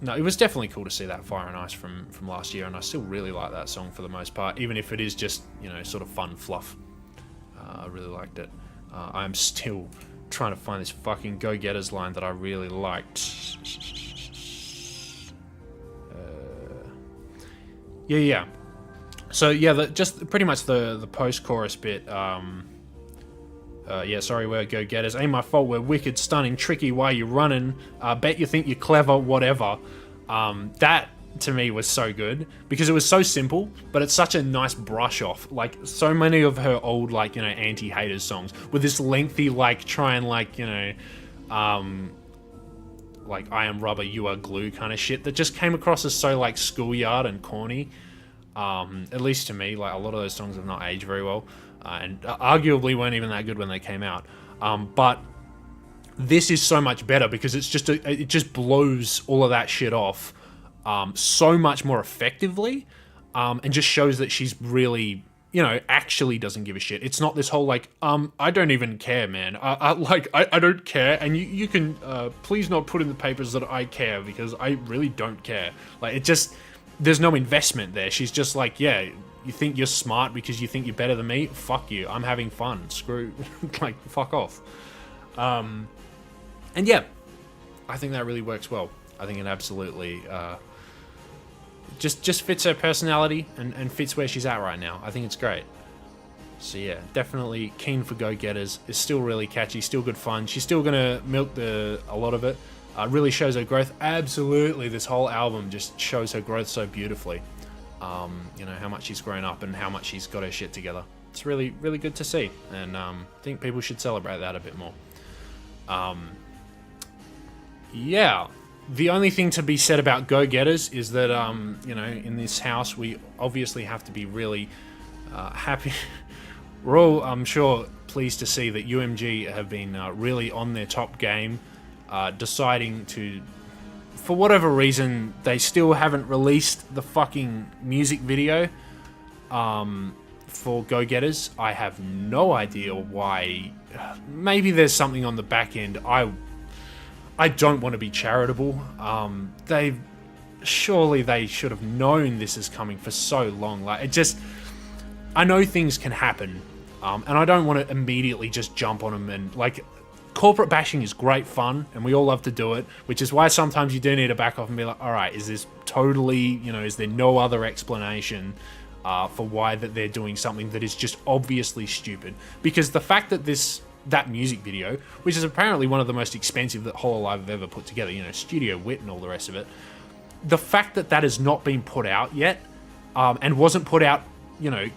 Speaker 1: no, it was definitely cool to see that Fire and Ice from last year, and I still really like that song for the most part, even if it is just sort of fun fluff. I really liked it. I'm still trying to find this fucking Go Getters line that I really liked. Yeah. So yeah, just pretty much the post-chorus bit. Sorry, we're go-getters. Ain't my fault. We're wicked, stunning, tricky. Why you running? Bet you think you're clever. Whatever. That to me was so good because it was so simple, but it's such a nice brush off. Like so many of her old anti-haters songs with this lengthy try and like I am rubber, you are glue kind of shit that just came across as so schoolyard and corny. At least to me, a lot of those songs have not aged very well, and arguably weren't even that good when they came out. But this is so much better because it's just it just blows all of that shit off so much more effectively, and just shows that she's really actually doesn't give a shit. It's not this whole I don't even care, man. I don't care, and you can please not put in the papers that I care because I really don't care. It just there's no investment there. She's just you think you're smart because you think you're better than me? Fuck you. I'm having fun. Screw fuck off. And yeah, I think that really works well. I think it absolutely just fits her personality and fits where she's at right now. I think it's great. So yeah, definitely keen for Go Getters. It's still really catchy, still good fun. She's still gonna milk a lot of it. Really shows her growth. Absolutely, this whole album just shows her growth so beautifully. How much she's grown up and how much she's got her shit together. It's really, really good to see, and I think people should celebrate that a bit more. Yeah. The only thing to be said about Go Getters is that, in this house, we obviously have to be really happy. We're all, I'm sure, pleased to see that UMG have been really on their top game, deciding to, for whatever reason, they still haven't released the fucking music video for Go Getters. I have no idea why. Maybe there's something on the back end. I don't want to be charitable. Surely they should have known this is coming for so long. I know things can happen, and I don't want to immediately just jump on them and corporate bashing is great fun, and we all love to do it, which is why sometimes you do need to back off and be like, all right, is this totally, is there no other explanation for why that they're doing something that is just obviously stupid? Because the fact that that music video, which is apparently one of the most expensive that Hololive have ever put together, Studio Wit and all the rest of it, the fact that that has not been put out yet, and wasn't put out,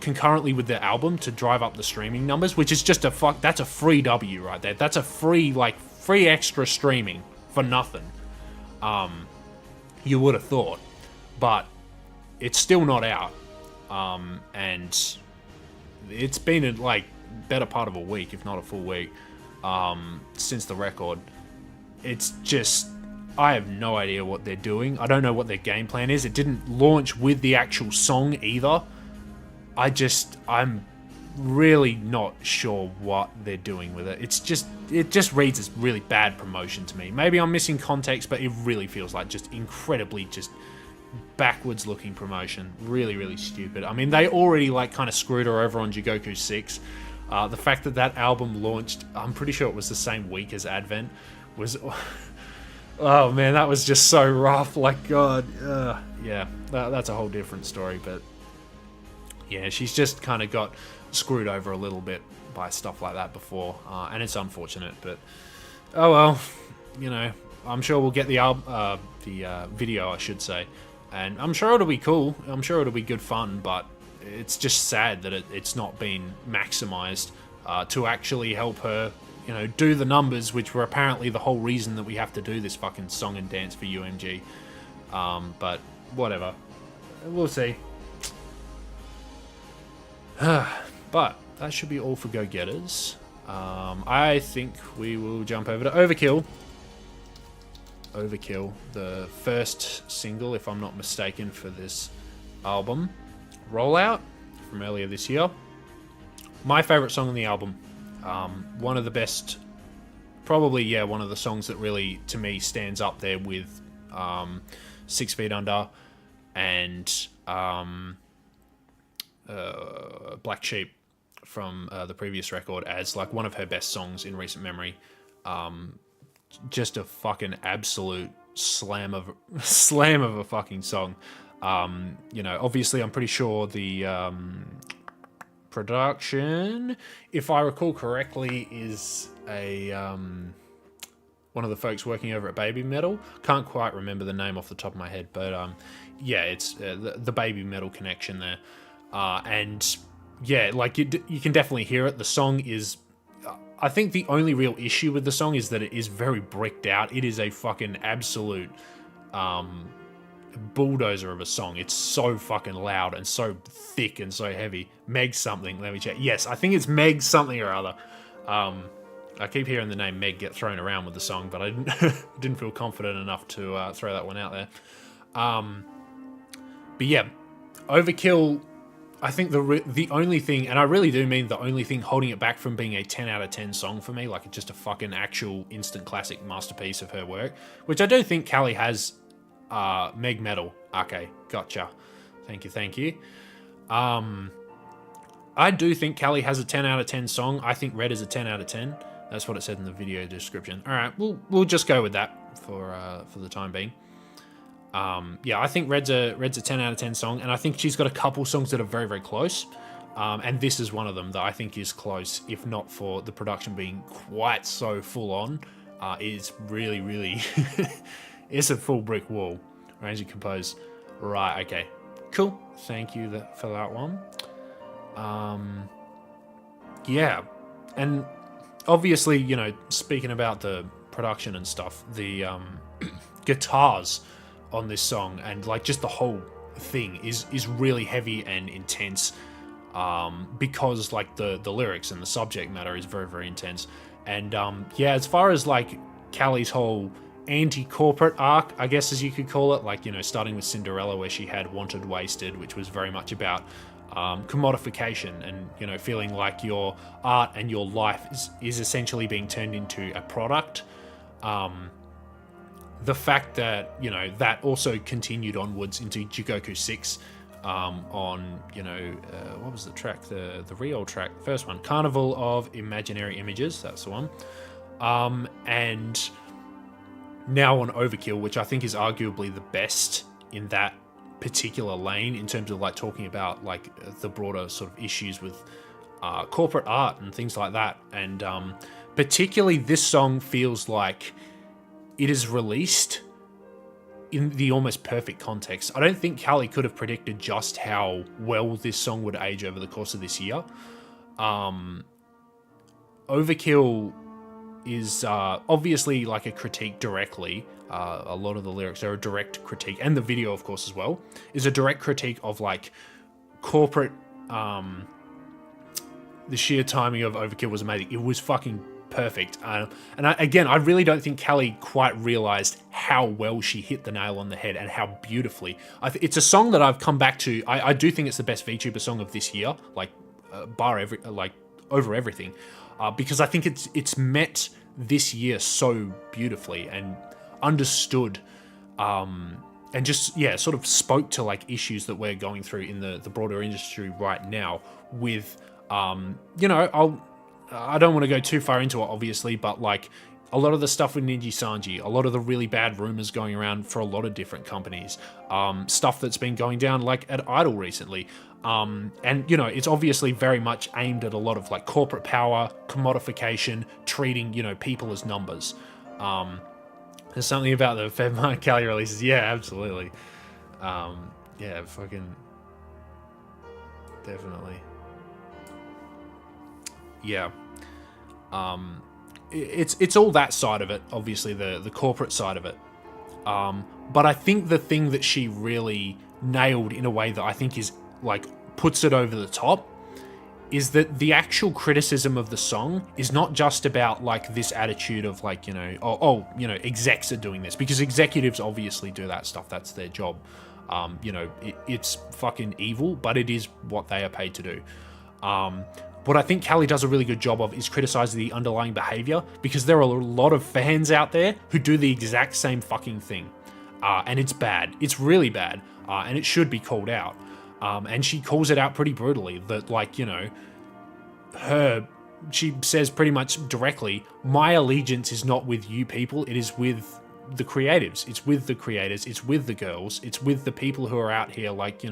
Speaker 1: concurrently with the album to drive up the streaming numbers, which is just that's a free W right there. That's a free extra streaming for nothing. You would have thought, but it's still not out, and it's been a better part of a week, if not a full week, since the record. It's just I have no idea what they're doing. I don't know what their game plan is. It didn't launch with the actual song either. I'm really not sure what they're doing with it. It just reads as really bad promotion to me. Maybe I'm missing context, but it really feels like just incredibly just backwards looking promotion. Really, really stupid. I mean, they already like kind of screwed her over on Jigoku 6. The fact that that album launched, I'm pretty sure it was the same week as Advent, was... Oh man, that was just so rough. Like, God, yeah, that's a whole different story. But yeah, she's just kind of got screwed over a little bit by stuff like that before, and it's unfortunate. But oh well, you know, I'm sure we'll get the video, I should say, and I'm sure it'll be cool. I'm sure it'll be good fun. But it's just sad that it's not been maximized to actually help her, you know, do the numbers, which were apparently the whole reason that we have to do this fucking song and dance for UMG. But whatever, we'll see. But that should be all for Go Getters. I think we will jump over to Overkill. Overkill, the first single, if I'm not mistaken, for this album. Rollout from earlier this year. My favorite song on the album. One of the best, probably, yeah, one of the songs that really, to me, stands up there with 6 Feet Under and Black Sheep from the previous record as like one of her best songs in recent memory. Just a fucking absolute slam of a fucking song. You know, obviously I'm pretty sure the production, if I recall correctly, is a one of the folks working over at Baby Metal. Can't quite remember the name off the top of my head, but yeah, it's the Baby Metal connection there. And yeah, like you can definitely hear it. The song is, I think the only real issue with the song is that it is very bricked out. It is a fucking absolute bulldozer of a song. It's so fucking loud and so thick and so heavy. Meg something, let me check. Yes, I think it's Meg something or other. I keep hearing the name Meg get thrown around with the song, but I didn't feel confident enough to throw that one out there. But yeah, Overkill, I think the only thing, and I really do mean the only thing holding it back from being a 10 out of 10 song for me, like it's just a fucking actual instant classic masterpiece of her work, which I do think Callie has. Meg Metal. Okay, gotcha. Thank you. I do think Callie has a 10 out of 10 song. I think Red is a 10 out of 10. That's what it said in the video description. All right, we'll just go with that for the time being. Yeah, I think Red's a 10 out of 10 song, and I think she's got a couple songs that are very, very close. And this is one of them that I think is close, if not for the production being quite so full on. It's really, really... It's a full brick wall. Arrange and compose. Right, okay. Cool. Thank you for that one. Yeah. And obviously, you know, speaking about the production and stuff, the guitars on this song and like just the whole thing is really heavy and intense, because like the lyrics and the subject matter is very, very intense. And yeah, as far as like Callie's whole anti-corporate arc, I guess as you could call it, like, you know, starting with Cinderella where she had Wanted Wasted, which was very much about commodification and, you know, feeling like your art and your life is essentially being turned into a product. The fact that, you know, that also continued onwards into Jigoku 6 on, you know, what was the track? The real track, first one, Carnival of Imaginary Images, that's the one. And now on Overkill, which I think is arguably the best in that particular lane in terms of like talking about like the broader sort of issues with corporate art and things like that. And particularly this song feels like it is released in the almost perfect context. I don't think Callie could have predicted just how well this song would age over the course of this year. Overkill is obviously like a critique directly. A lot of the lyrics are a direct critique, and the video, of course, as well, is a direct critique of like corporate. The sheer timing of Overkill was amazing. It was fucking perfect. And I really don't think Callie quite realized how well she hit the nail on the head and how beautifully. It's a song that I've come back to. I do think it's the best VTuber song of this year, like over everything, because I think it's met this year so beautifully and understood, and just sort of spoke to like issues that we're going through in the broader industry right now. With I don't want to go too far into it, obviously, but like a lot of the stuff with Ninja Sanji, a lot of the really bad rumors going around for a lot of different companies, stuff that's been going down like at Idol recently. And it's obviously very much aimed at a lot of like corporate power, commodification, treating, people as numbers. There's something about the Phantomime Calliope releases. Yeah, absolutely. Fucking definitely. Yeah. It's all that side of it, obviously the corporate side of it. But I think the thing that she really nailed in a way that I think is like puts it over the top is that the actual criticism of the song is not just about like this attitude of like, execs are doing this, because executives obviously do that stuff. That's their job. It's fucking evil, but it is what they are paid to do. What I think Callie does a really good job of is criticizing the underlying behavior, because there are a lot of fans out there who do the exact same fucking thing. And it's bad. It's really bad. And it should be called out. And she calls it out pretty brutally that, like, she says pretty much directly, my allegiance is not with you people, it is with the creatives. It's with the creators. It's with the girls. It's with the people who are out here, like,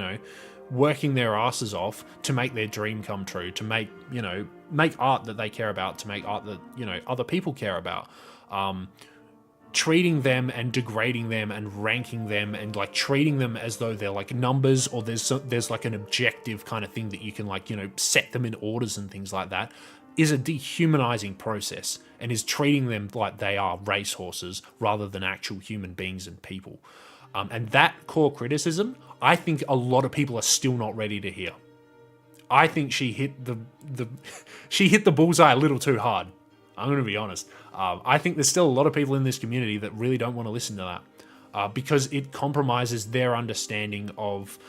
Speaker 1: working their asses off to make their dream come true, to make art that they care about, to make art that, other people care about. Treating them and degrading them and ranking them and like treating them as though they're like numbers, or there's like an objective kind of thing that you can like, set them in orders and things like that, is a dehumanizing process, and is treating them like they are racehorses rather than actual human beings and people. And that core criticism, I think a lot of people are still not ready to hear. I think she hit she hit the bullseye a little too hard. I'm going to be honest. I think there's still a lot of people in this community that really don't want to listen to that, because it compromises their understanding of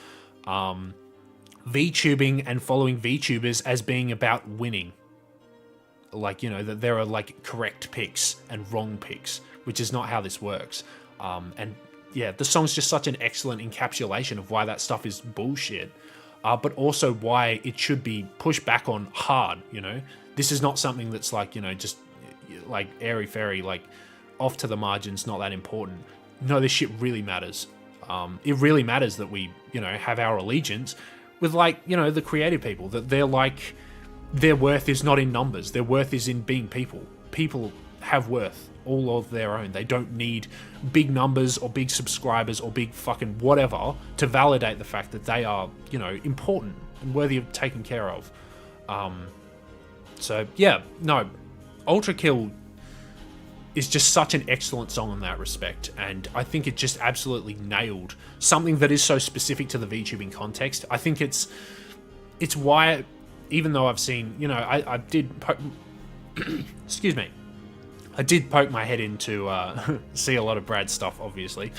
Speaker 1: VTubing and following VTubers as being about winning. Like, that there are like correct picks and wrong picks, which is not how this works. And yeah, the song's just such an excellent encapsulation of why that stuff is bullshit, but also why it should be pushed back on hard. This is not something that's like, just like airy-fairy, like off to the margins, not that important. No, this shit really matters. It really matters that we, have our allegiance with like, the creative people, that they're like, their worth is not in numbers. Their worth is in being people. People have worth all of their own. They don't need big numbers or big subscribers or big fucking whatever to validate the fact that they are, important and worthy of taken care of. So yeah, no, Ultra Kill is just such an excellent song in that respect, and I think it just absolutely nailed something that is so specific to the VTubing context. I think it's why, even though I've seen, I did excuse me, I did poke my head into see a lot of Brad's stuff, obviously.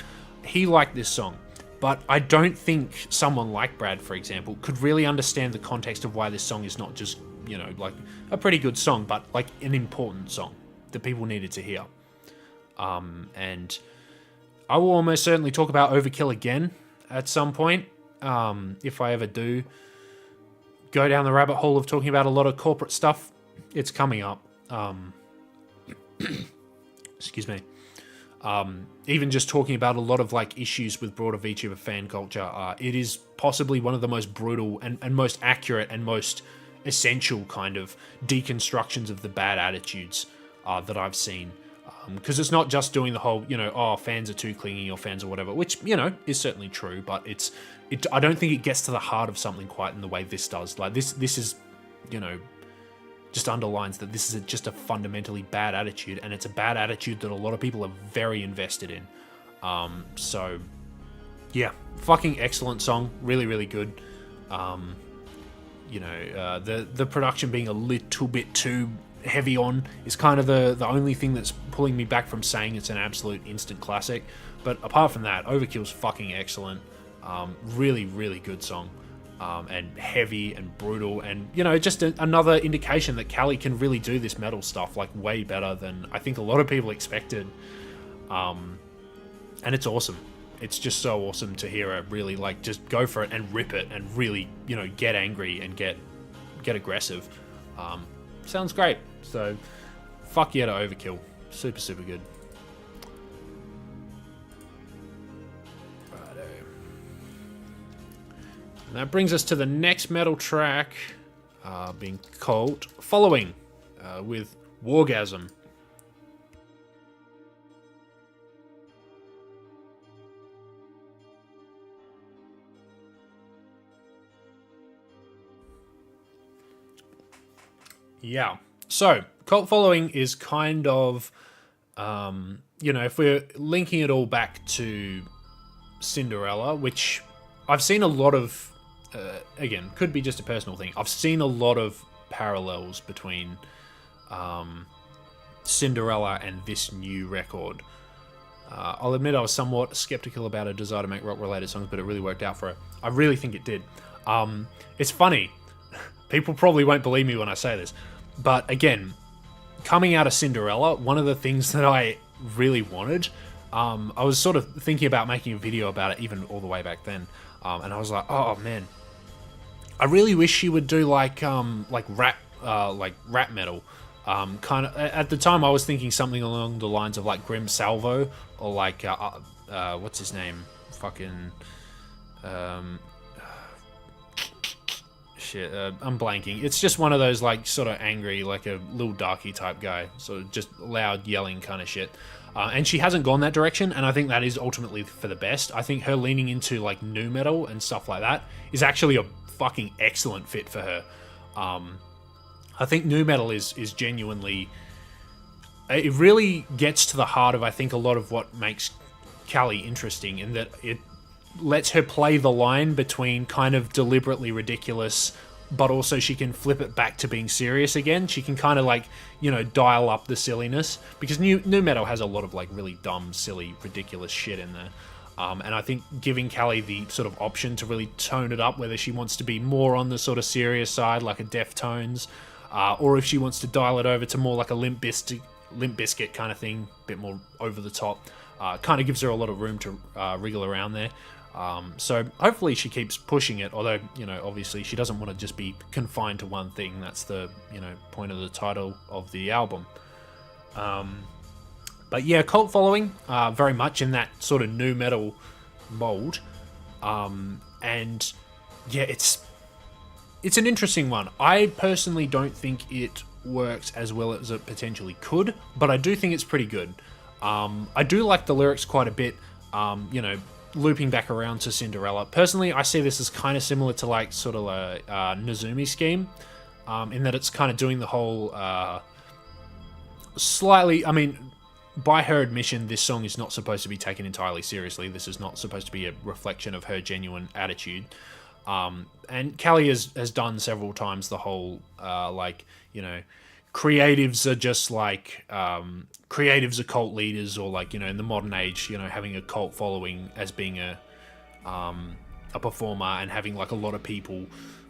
Speaker 1: He liked this song, but I don't think someone like Brad, for example, could really understand the context of why this song is not just, like a pretty good song, but like an important song that people needed to hear. And I will almost certainly talk about Overkill again at some point, if I ever do go down the rabbit hole of talking about a lot of corporate stuff. It's coming up. Excuse me. Even just talking about a lot of like issues with broader VTuber fan culture, it is possibly one of the most brutal and most accurate and most essential kind of deconstructions of the bad attitudes that I've seen. Because it's not just doing the whole, fans are too clingy or fans or whatever, which, is certainly true, but I don't think it gets to the heart of something quite in the way this does. Like this is, just underlines that this is just a fundamentally bad attitude, and it's a bad attitude that a lot of people are very invested in. So yeah, fucking excellent song, really, really good. The production being a little bit too heavy on is kind of the only thing that's pulling me back from saying it's an absolute instant classic. But apart from that, Overkill's fucking excellent. Really, really good song. And heavy and brutal, and just another indication that Callie can really do this metal stuff like way better than I think a lot of people expected. And it's awesome. It's just so awesome to hear her really like just go for it and rip it and really get angry and get aggressive. Sounds great. So fuck yeah to Overkill. Super good. And that brings us to the next metal track, being called Following, with Wargasm. Yeah. So, Cult Following is kind of, if we're linking it all back to Cinderella, which I've seen a lot of, again, could be just a personal thing. I've seen a lot of parallels between Cinderella and this new record. I'll admit I was somewhat skeptical about her desire to make rock-related songs, but it really worked out for her. I really think it did. It's funny. People probably won't believe me when I say this, but again, coming out of Cinderella, one of the things that I really wanted, I was sort of thinking about making a video about it even all the way back then, and I was like, oh man, I really wish she would do like rap metal. Kind of at the time I was thinking something along the lines of like Grim Salvo or like what's his name? Fucking shit. I'm blanking. It's just one of those like sort of angry, like a little darky type guy, sort of just loud yelling kind of shit. And she hasn't gone that direction, and I think that is ultimately for the best. I think her leaning into like nu metal and stuff like that is actually a fucking excellent fit for her. I think nu metal is genuinely, it really gets to the heart of I think a lot of what makes Callie interesting, in that it lets her play the line between kind of deliberately ridiculous, but also she can flip it back to being serious again. She can kind of like, dial up the silliness, because nu metal has a lot of like really dumb, silly, ridiculous shit in there. And I think giving Callie the sort of option to really tone it up, whether she wants to be more on the sort of serious side, like a Deftones, or if she wants to dial it over to more like a Limp Bizkit kind of thing, a bit more over the top, kind of gives her a lot of room to wriggle around there. So hopefully she keeps pushing it, although, obviously she doesn't want to just be confined to one thing. That's the, point of the title of the album. But yeah, Cult Following, very much in that sort of nu metal mold. And yeah, it's an interesting one. I personally don't think it works as well as it potentially could, but I do think it's pretty good. I do like the lyrics quite a bit, looping back around to Cinderella. Personally, I see this as kind of similar to like sort of a Nezumi scheme, in that it's kind of doing the whole slightly, I mean, by her admission, this song is not supposed to be taken entirely seriously. This is not supposed to be a reflection of her genuine attitude. And Callie has done several times the whole, creatives are just like, creatives are cult leaders, or like, in the modern age, having a cult following as being a performer and having like a lot of people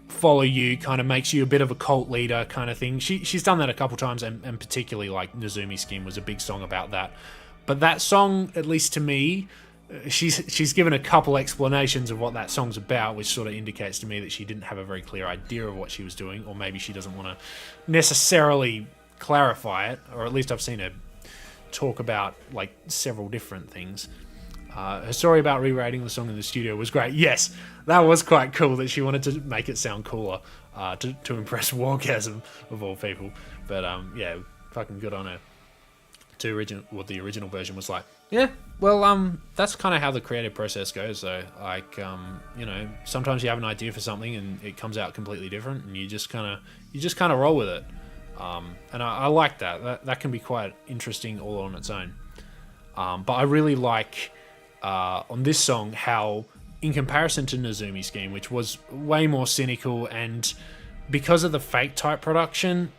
Speaker 1: follow you kind of makes you a bit of a cult leader kind of thing. She's done that a couple times, and particularly like Nezumi Skin was a big song about that. But that song, at least to me, she's given a couple explanations of what that song's about, which sort of indicates to me that she didn't have a very clear idea of what she was doing, or maybe she doesn't want to necessarily clarify it, or at least I've seen her talk about like several different things. Her story about rewriting the song in the studio was great. Yes, that was quite cool that she wanted to make it sound cooler, to impress Wargasm of all people. But yeah, fucking good on her. What the original version was like. Yeah, well, that's kind of how the creative process goes, though. Like, sometimes you have an idea for something and it comes out completely different, and you just kind of roll with it. And I like that. That can be quite interesting all on its own. But I really like on this song how, in comparison to Nezumi Scheme, which was way more cynical, and because of the fake type production,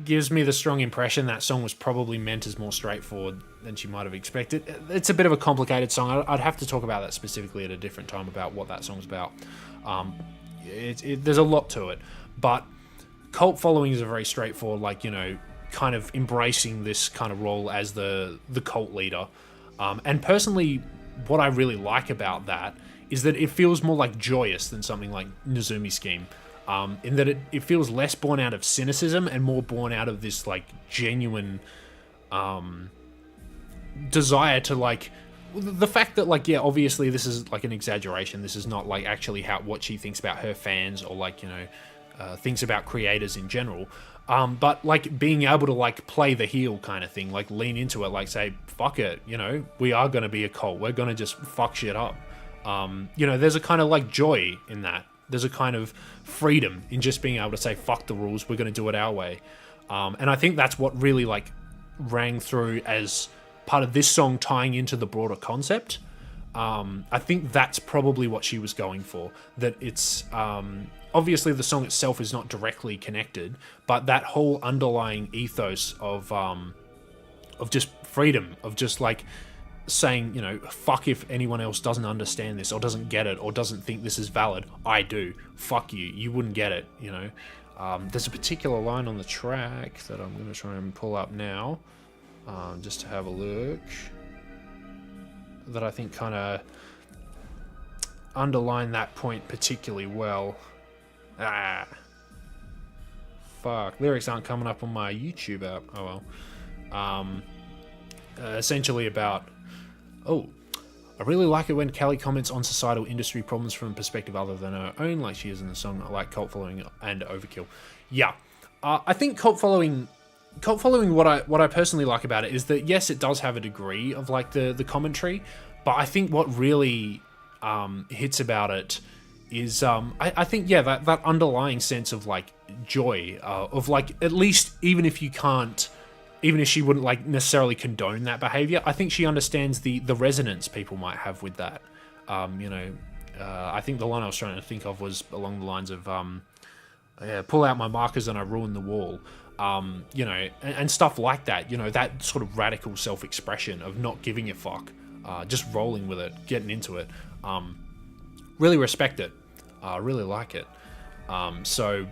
Speaker 1: gives me the strong impression that song was probably meant as more straightforward than she might have expected. It's a bit of a complicated song. I'd have to talk about that specifically at a different time about what that song's about. There's a lot to it, but cult following is a very straightforward, like, kind of embracing this kind of role as the cult leader. And personally, what I really like about that is that it feels more like joyous than something like Nezumi Scheme. In that it feels less born out of cynicism and more born out of this like genuine desire to like the fact that like, yeah, obviously this is like an exaggeration. This is not like actually what she thinks about her fans or like, things about creators in general. But like being able to like play the heel kind of thing, like lean into it, like say, fuck it, we are going to be a cult. We're going to just fuck shit up. There's a kind of like joy in that. There's a kind of freedom in just being able to say, fuck the rules, we're going to do it our way. And I think that's what really like rang through as part of this song tying into the broader concept. I think that's probably what she was going for. That it's, obviously the song itself is not directly connected, but that whole underlying ethos of just freedom, of just like, saying, fuck if anyone else doesn't understand this or doesn't get it or doesn't think this is valid. I do. Fuck you. You wouldn't get it, There's a particular line on the track that I'm going to try and pull up now, just to have a look, that I think kind of underline that point particularly well. Fuck. Lyrics aren't coming up on my YouTube app. Oh well. Essentially about... Oh, I really like it when Callie comments on societal industry problems from a perspective other than her own, like she is in the song. I like cult following and overkill. Yeah, I think cult following. What I personally like about it is that yes, it does have a degree of like the commentary, but I think what really hits about it is I think that underlying sense of like joy, of like at least even if she wouldn't like necessarily condone that behavior, I think she understands the resonance people might have with that. I think the line I was trying to think of was along the lines of, pull out my markers and I ruin the wall. And stuff like that, that sort of radical self-expression of not giving a fuck, just rolling with it, getting into it. Really respect it. Really like it. So...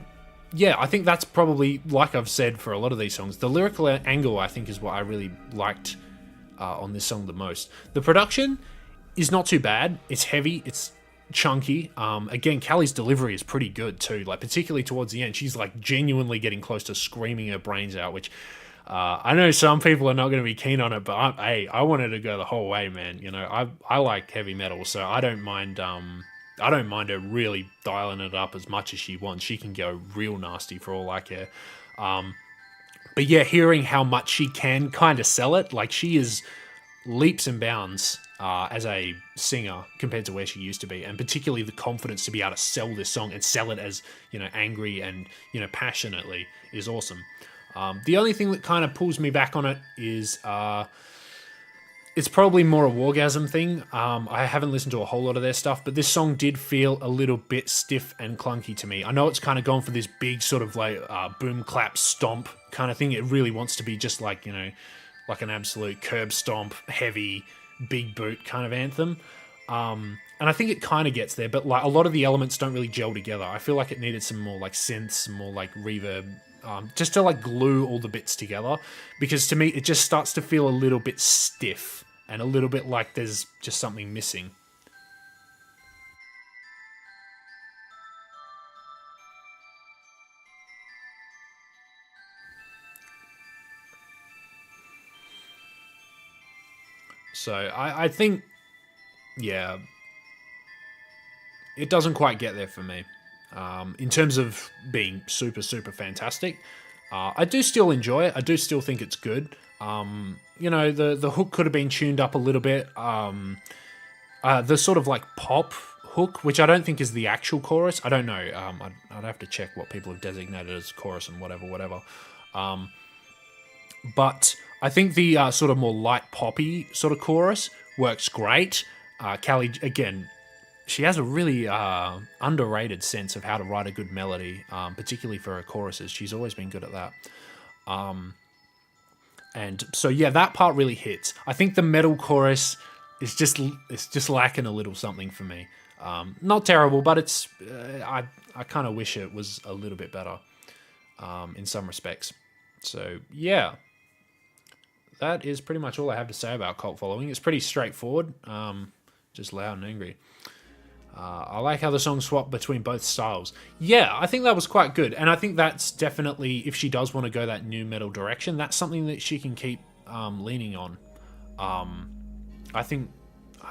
Speaker 1: yeah, I think that's probably, like I've said for a lot of these songs, the lyrical angle, I think, is what I really liked on this song the most. The production is not too bad. It's heavy. It's chunky. Again, Callie's delivery is pretty good too, like particularly towards the end. She's like genuinely getting close to screaming her brains out, which I know some people are not going to be keen on it, but I wanted to go the whole way, man. I like heavy metal, so I don't mind... I don't mind her really dialing it up as much as she wants. She can go real nasty for all I care. But yeah, hearing how much she can kind of sell it, like she is leaps and bounds as a singer compared to where she used to be, and particularly the confidence to be able to sell this song and sell it as, angry and, passionately is awesome. The only thing that kind of pulls me back on it is... it's probably more a Wargasm thing. I haven't listened to a whole lot of their stuff, but this song did feel a little bit stiff and clunky to me. I know it's kind of gone for this big sort of like boom, clap, stomp kind of thing. It really wants to be just like, like an absolute curb stomp, heavy, big boot kind of anthem. And I think it kind of gets there, but like a lot of the elements don't really gel together. I feel like it needed some more like synths, some more like reverb, just to like glue all the bits together, because to me it just starts to feel a little bit stiff and a little bit like there's just something missing. So I think, yeah, it doesn't quite get there for me. In terms of being super, super fantastic, I do still enjoy it. I do still think it's good. The hook could have been tuned up a little bit. The sort of like pop hook, which I don't think is the actual chorus. I don't know. I'd have to check what people have designated as chorus and whatever. But I think the sort of more light poppy sort of chorus works great. Callie, again, she has a really underrated sense of how to write a good melody, particularly for her choruses. She's always been good at that. And so yeah, that part really hits. I think the metal chorus is just lacking a little something for me. Not terrible, but it's I kind of wish it was a little bit better in some respects. So yeah, that is pretty much all I have to say about Cult Following. It's pretty straightforward, just loud and angry. I like how the song swapped between both styles. Yeah, I think that was quite good. And I think that's definitely, if she does want to go that new metal direction, that's something that she can keep leaning on. I think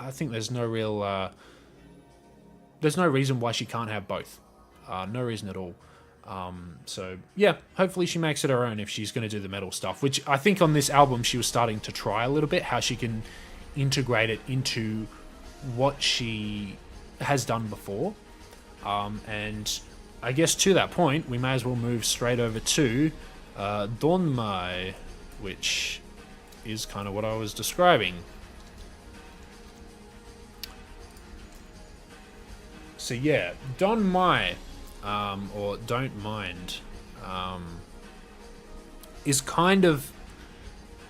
Speaker 1: there's no real... there's no reason why she can't have both. No reason at all. So, yeah, hopefully she makes it her own if she's going to do the metal stuff, which I think on this album she was starting to try a little bit, how she can integrate it into what she has done before. And I guess to that point, we may as well move straight over to Don Mai, which is kind of what I was describing. So yeah, Don Mai, or Don't Mind, is kind of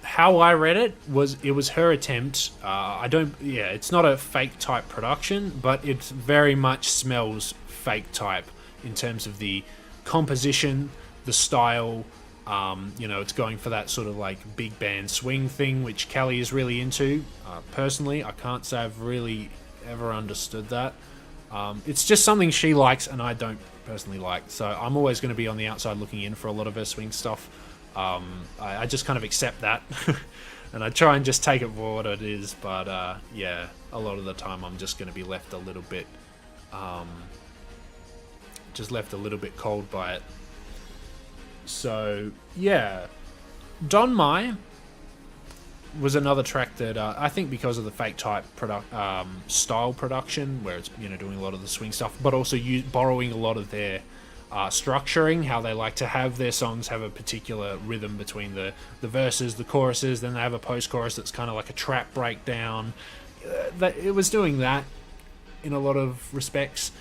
Speaker 1: how I read it. It was her attempt. It's not a fake type production, but it very much smells fake type in terms of the composition, the style. It's going for that sort of like big band swing thing, which Kelly is really into. Personally, I can't say I've really ever understood that. It's just something she likes and I don't personally like, so I'm always going to be on the outside looking in for a lot of her swing stuff. I just kind of accept that and I try and just take it for what it is, but yeah, a lot of the time I'm just going to be left a little bit cold by it. So yeah, Don Mai was another track that I think, because of the fake type style production, where it's doing a lot of the swing stuff, but also borrowing a lot of their structuring, how they like to have their songs have a particular rhythm between the verses, the choruses, then they have a post-chorus that's kind of like a trap breakdown. It was doing that in a lot of respects.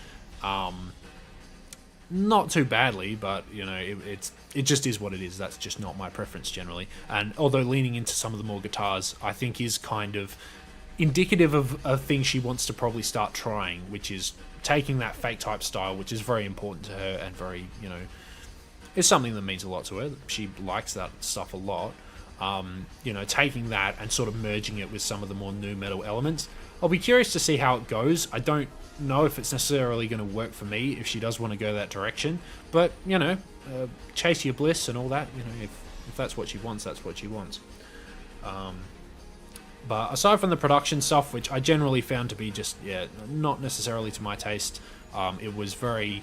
Speaker 1: Not too badly, but it just is what it is. That's just not my preference generally. And although leaning into some of the more guitars, I think is kind of indicative of a thing she wants to probably start trying, which is taking that fake type style, which is very important to her and very, is something that means a lot to her. She likes that stuff a lot. Taking that and sort of merging it with some of the more nu metal elements. I'll be curious to see how it goes. I don't know if it's necessarily going to work for me if she does want to go that direction, but chase your bliss and all that. If that's what she wants, that's what she wants. But aside from the production stuff, which I generally found to be just not necessarily to my taste, it was very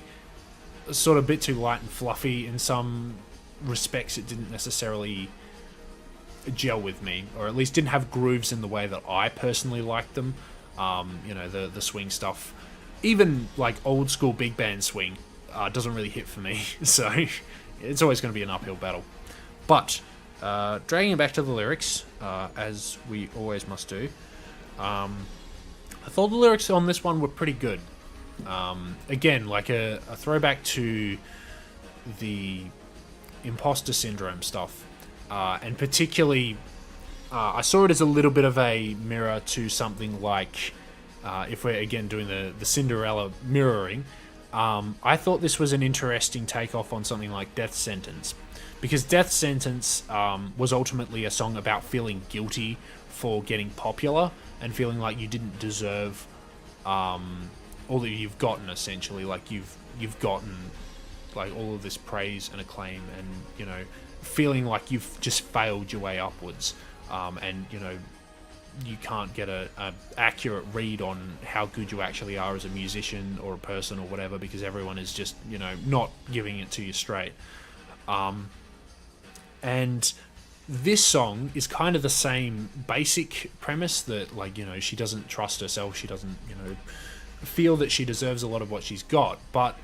Speaker 1: sort of a bit too light and fluffy in some respects. It didn't necessarily gel with me, or at least didn't have grooves in the way that I personally liked them. The swing stuff, even like old school big band swing, doesn't really hit for me. So it's always going to be an uphill battle. But dragging it back to the lyrics, as we always must do, I thought the lyrics on this one were pretty good. Again, like a throwback to the imposter syndrome stuff, and particularly I saw it as a little bit of a mirror to something like, if we're again doing the Cinderella mirroring, I thought this was an interesting takeoff on something like Death Sentence, because Death Sentence was ultimately a song about feeling guilty for getting popular and feeling like you didn't deserve all that you've gotten, essentially. Like you've gotten like all of this praise and acclaim, and feeling like you've just failed your way upwards. And you can't get a accurate read on how good you actually are as a musician or a person or whatever, because everyone is just not giving it to you straight. And this song is kind of the same basic premise, that she doesn't trust herself, she doesn't feel that she deserves a lot of what she's got, but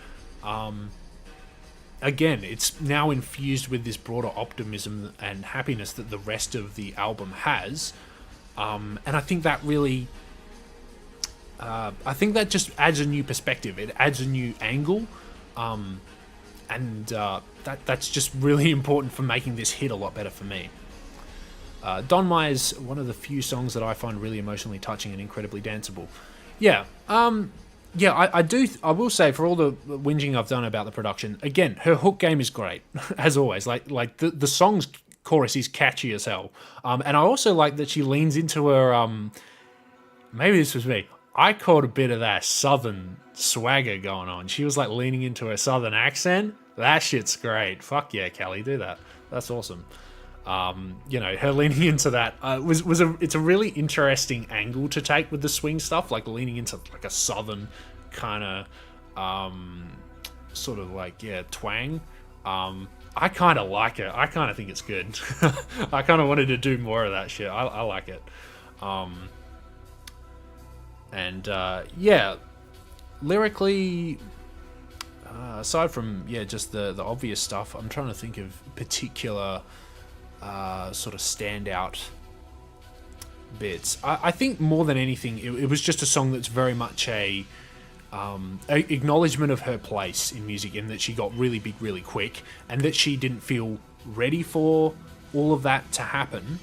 Speaker 1: again, it's now infused with this broader optimism and happiness that the rest of the album has. And I think that really... I think that just adds a new perspective. It adds a new angle. and that's just really important for making this hit a lot better for me. Don Mai is one of the few songs that I find really emotionally touching and incredibly danceable. Yeah, yeah, I do. I will say, for all the whinging I've done about the production, again, her hook game is great as always. Like the song's chorus is catchy as hell, and I also like that she leans into her. Maybe this was me. I caught a bit of that southern swagger going on. She was like leaning into her southern accent. That shit's great. Fuck yeah, Kelly, do that. That's awesome. Her leaning into that it's a really interesting angle to take with the swing stuff, like leaning into like a southern kind of sort of like twang. I kind of like it. I kind of think it's good. I kind of wanted to do more of that shit. I like it. Lyrically, aside from just the obvious stuff, I'm trying to think of particular sort of standout bits. I think more than anything, it was just a song that's very much a acknowledgement of her place in music, in that she got really big really quick, and that she didn't feel ready for all of that to happen,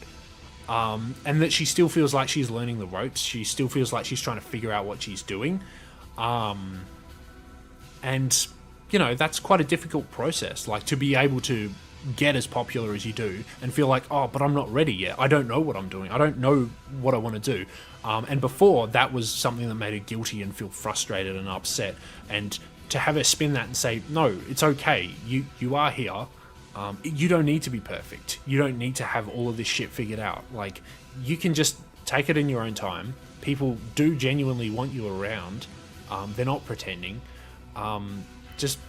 Speaker 1: and that she still feels like she's learning the ropes. She still feels like she's trying to figure out what she's doing, and that's quite a difficult process, like to be able to get as popular as you do and feel like, oh, but I'm not ready yet. I don't know what I'm doing. I don't know what I want to do. And before, that was something that made her guilty and feel frustrated and upset. And to have her spin that and say, no, it's okay. You are here. You don't need to be perfect. You don't need to have all of this shit figured out. Like, you can just take it in your own time. People do genuinely want you around. They're not pretending. Just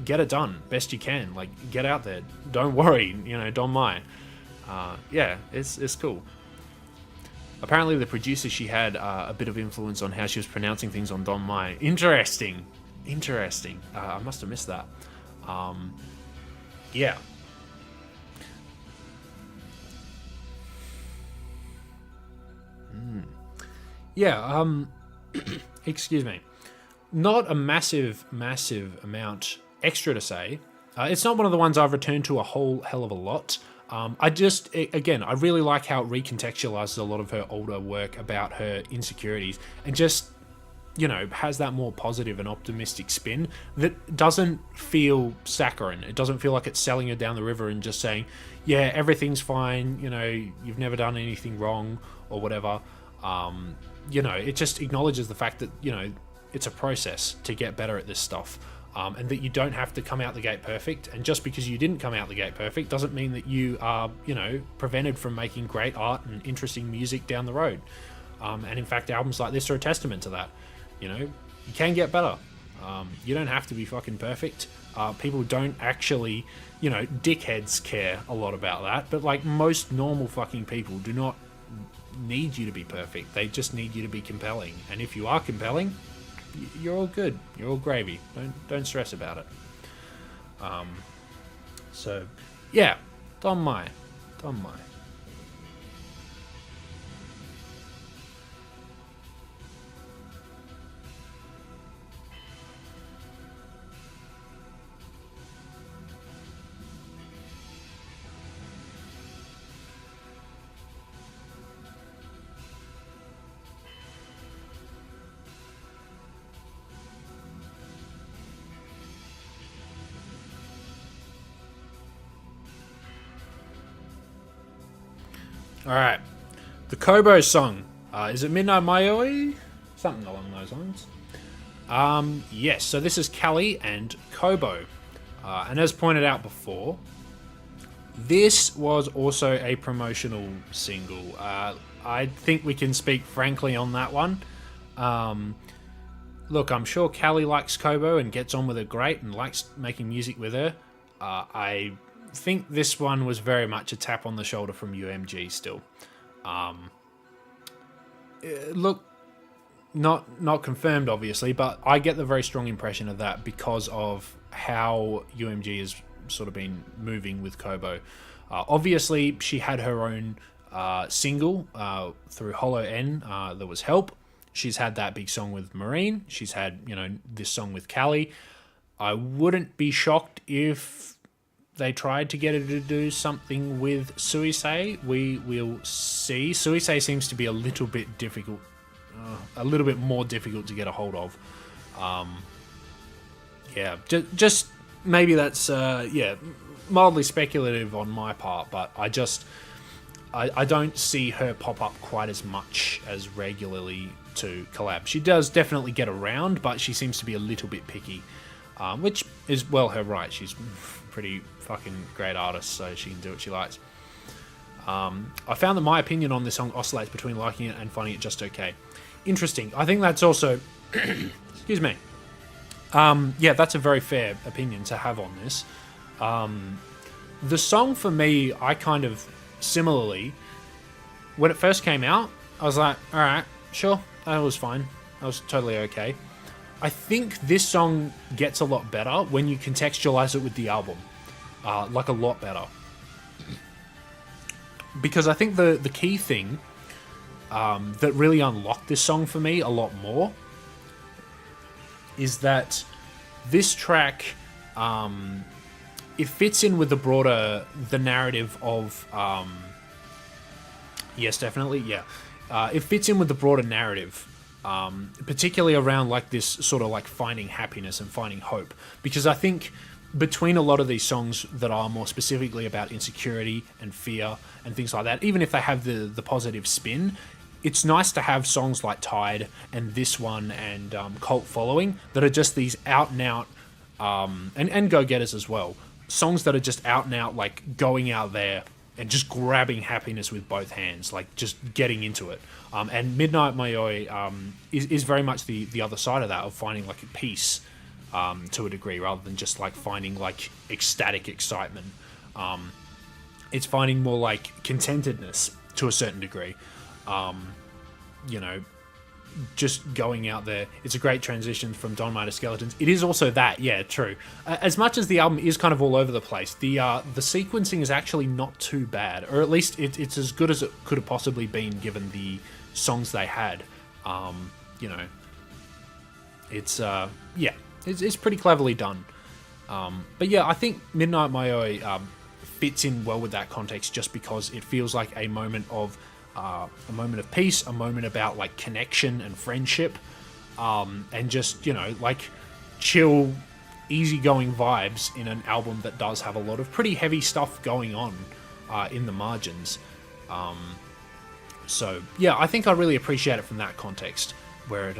Speaker 1: get it done best you can. Like, get out there. Don't worry. Don Mai. It's cool. Apparently, the producer, she had a bit of influence on how she was pronouncing things on Don Mai. Interesting. I must have missed that. Yeah. Excuse me. Not a massive amount extra to say. It's not one of the ones I've returned to a whole hell of a lot. I really like how it recontextualizes a lot of her older work about her insecurities, and just, has that more positive and optimistic spin that doesn't feel saccharine. It doesn't feel like it's selling her down the river and just saying, yeah, everything's fine, you've never done anything wrong or whatever. It just acknowledges the fact that, it's a process to get better at this stuff. And that you don't have to come out the gate perfect. And just because you didn't come out the gate perfect doesn't mean that you are, prevented from making great art and interesting music down the road. And in fact, albums like this are a testament to that. You can get better. You don't have to be fucking perfect. People don't actually, dickheads care a lot about that. But like, most normal fucking people do not need you to be perfect. They just need you to be compelling. And if you are compelling, you're all good. You're all gravy. Don't stress about it. Don Mai. All right, the Kobo song. Is it Midnight Mayoi? Something along those lines. Yes. So this is Callie and Kobo, and as pointed out before, this was also a promotional single. I think we can speak frankly on that one. Look, I'm sure Callie likes Kobo and gets on with her great and likes making music with her. I think this one was very much a tap on the shoulder from UMG still. Look, not confirmed obviously, but I get the very strong impression of that because of how UMG has sort of been moving with Kobo. Obviously, she had her own single through Hollow N that was Help. She's had that big song with Marine. She's had, this song with Callie. I wouldn't be shocked if they tried to get her to do something with Suisei. We will see. Suisei seems to be a little bit difficult, a little bit more difficult to get a hold of. Yeah, just maybe that's mildly speculative on my part, but I don't see her pop up quite as much as regularly to collab. She does definitely get around, but she seems to be a little bit picky, which is, well, her right. She's pretty fucking great artist, so she can do what she likes. I found that my opinion on this song oscillates between liking it and finding it just okay. Interesting. I think that's also... excuse me. Yeah, that's a very fair opinion to have on this. The song for me, I kind of similarly, when it first came out, I was like, alright, sure, that was fine. That was totally okay. I think this song gets a lot better when you contextualize it with the album. Like a lot better. Because I think the key thing that really unlocked this song for me a lot more is that this track, it fits in with the narrative of, yes, definitely, yeah. It fits in with the broader narrative, particularly around like this sort of like finding happiness and finding hope. Because I think between a lot of these songs that are more specifically about insecurity and fear and things like that, even if they have the positive spin, it's nice to have songs like Tide and this one and Cult Following that are just these out and out, and Go Getters as well. Songs that are just out and out, like going out there and just grabbing happiness with both hands, like just getting into it. And Midnight Mayoi is very much the other side of that, of finding like a peace to a degree, rather than just like finding like ecstatic excitement. It's finding more like contentedness to a certain degree. You know, just going out there. It's a great transition from Dynamite to Skeletons. It is also that, yeah, true. As much as the album is kind of all over the place, the sequencing is actually not too bad, or at least it's as good as it could have possibly been given the songs they had. You know, it's it's pretty cleverly done. But yeah, I think Midnight Mayoi fits in well with that context, just because it feels like a moment of peace, a moment about like connection and friendship, and just, you know, like chill, easygoing vibes in an album that does have a lot of pretty heavy stuff going on in the margins. So yeah, I think I really appreciate it from that context, where it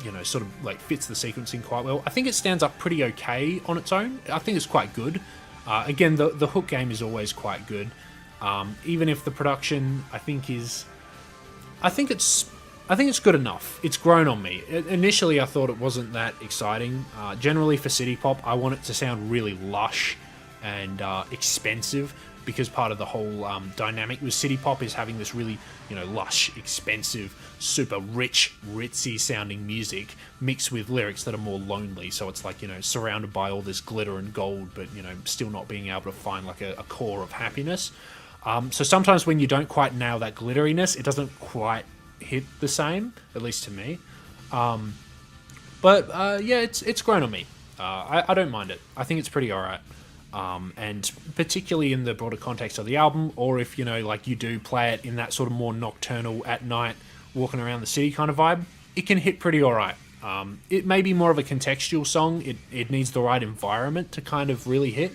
Speaker 1: you know, sort of like fits the sequencing quite well. I think it stands up pretty okay on its own. I think it's quite good. Again, the hook game is always quite good. Even if the production, I think it's good enough. It's grown on me. Initially, I thought it wasn't that exciting. Generally, for city pop, I want it to sound really lush and expensive, because part of the whole dynamic with city pop is having this really, you know, lush, expensive, super rich, ritzy sounding music mixed with lyrics that are more lonely. So it's like, you know, surrounded by all this glitter and gold, but, you know, still not being able to find like a core of happiness. So sometimes when you don't quite nail that glitteriness, it doesn't quite hit the same, at least to me. But yeah, it's grown on me. I don't mind it. I think it's pretty alright. And particularly in the broader context of the album, or if, you know, like you do play it in that sort of more nocturnal, at night, walking around the city kind of vibe, it can hit pretty alright. It may be more of a contextual song. It needs the right environment to kind of really hit.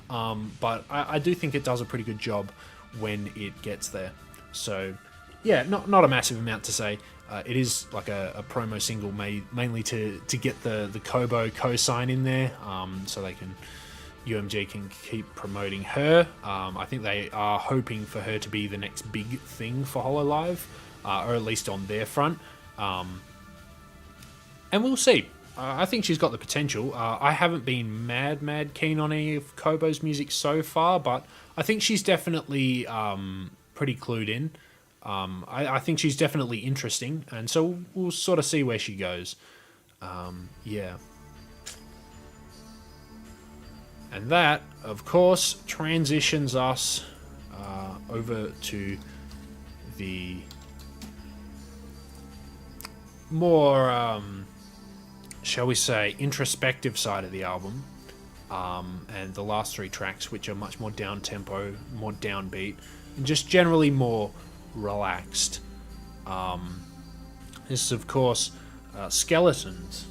Speaker 1: But I do think it does a pretty good job when it gets there. So yeah, not a massive amount to say. It is like a promo single mainly to get the Kobo co-sign in there, so UMG can keep promoting her. I think they are hoping for her to be the next big thing for HoloLive, or at least on their front. And we'll see. I think she's got the potential. I haven't been mad keen on any of Kobo's music so far, but I think she's definitely pretty clued in. I think she's definitely interesting, and so we'll sort of see where she goes. Yeah. And that, of course, transitions us over to the more shall we say, introspective side of the album, and the last three tracks, which are much more down tempo, more downbeat, and just generally more relaxed. This is, of course, Skeletons.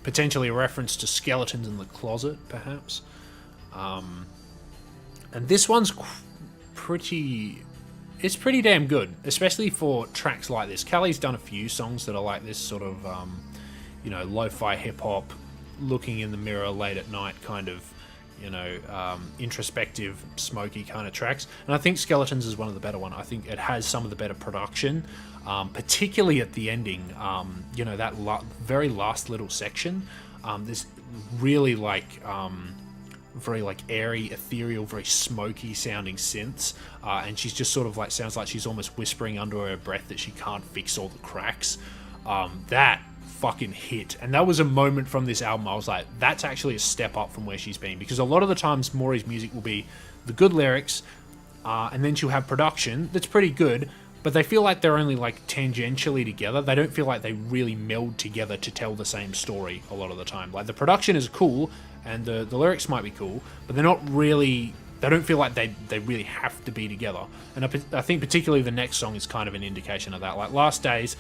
Speaker 1: Potentially a reference to Skeletons in the Closet, perhaps. And this one's pretty... It's pretty damn good, especially for tracks like this. Callie's done a few songs that are like this sort of, lo-fi hip-hop, looking in the mirror late at night kind of, introspective, smoky kind of tracks. And I think Skeletons is one of the better ones. I think it has some of the better production, particularly at the ending. That very last little section. This really very airy, ethereal, very smoky sounding synths, and she's just sort of sounds like she's almost whispering under her breath that she can't fix all the cracks. That fucking hit, and that was a moment from this album I was like, that's actually a step up from where she's been, because a lot of the times Mori's music will be the good lyrics, and then she'll have production that's pretty good, but they feel like they're only tangentially together. They don't feel like they really meld together to tell the same story a lot of the time. The production is cool and the lyrics might be cool, but they're not really... They don't feel like they really have to be together. And I think particularly the next song is kind of an indication of that. Last Days,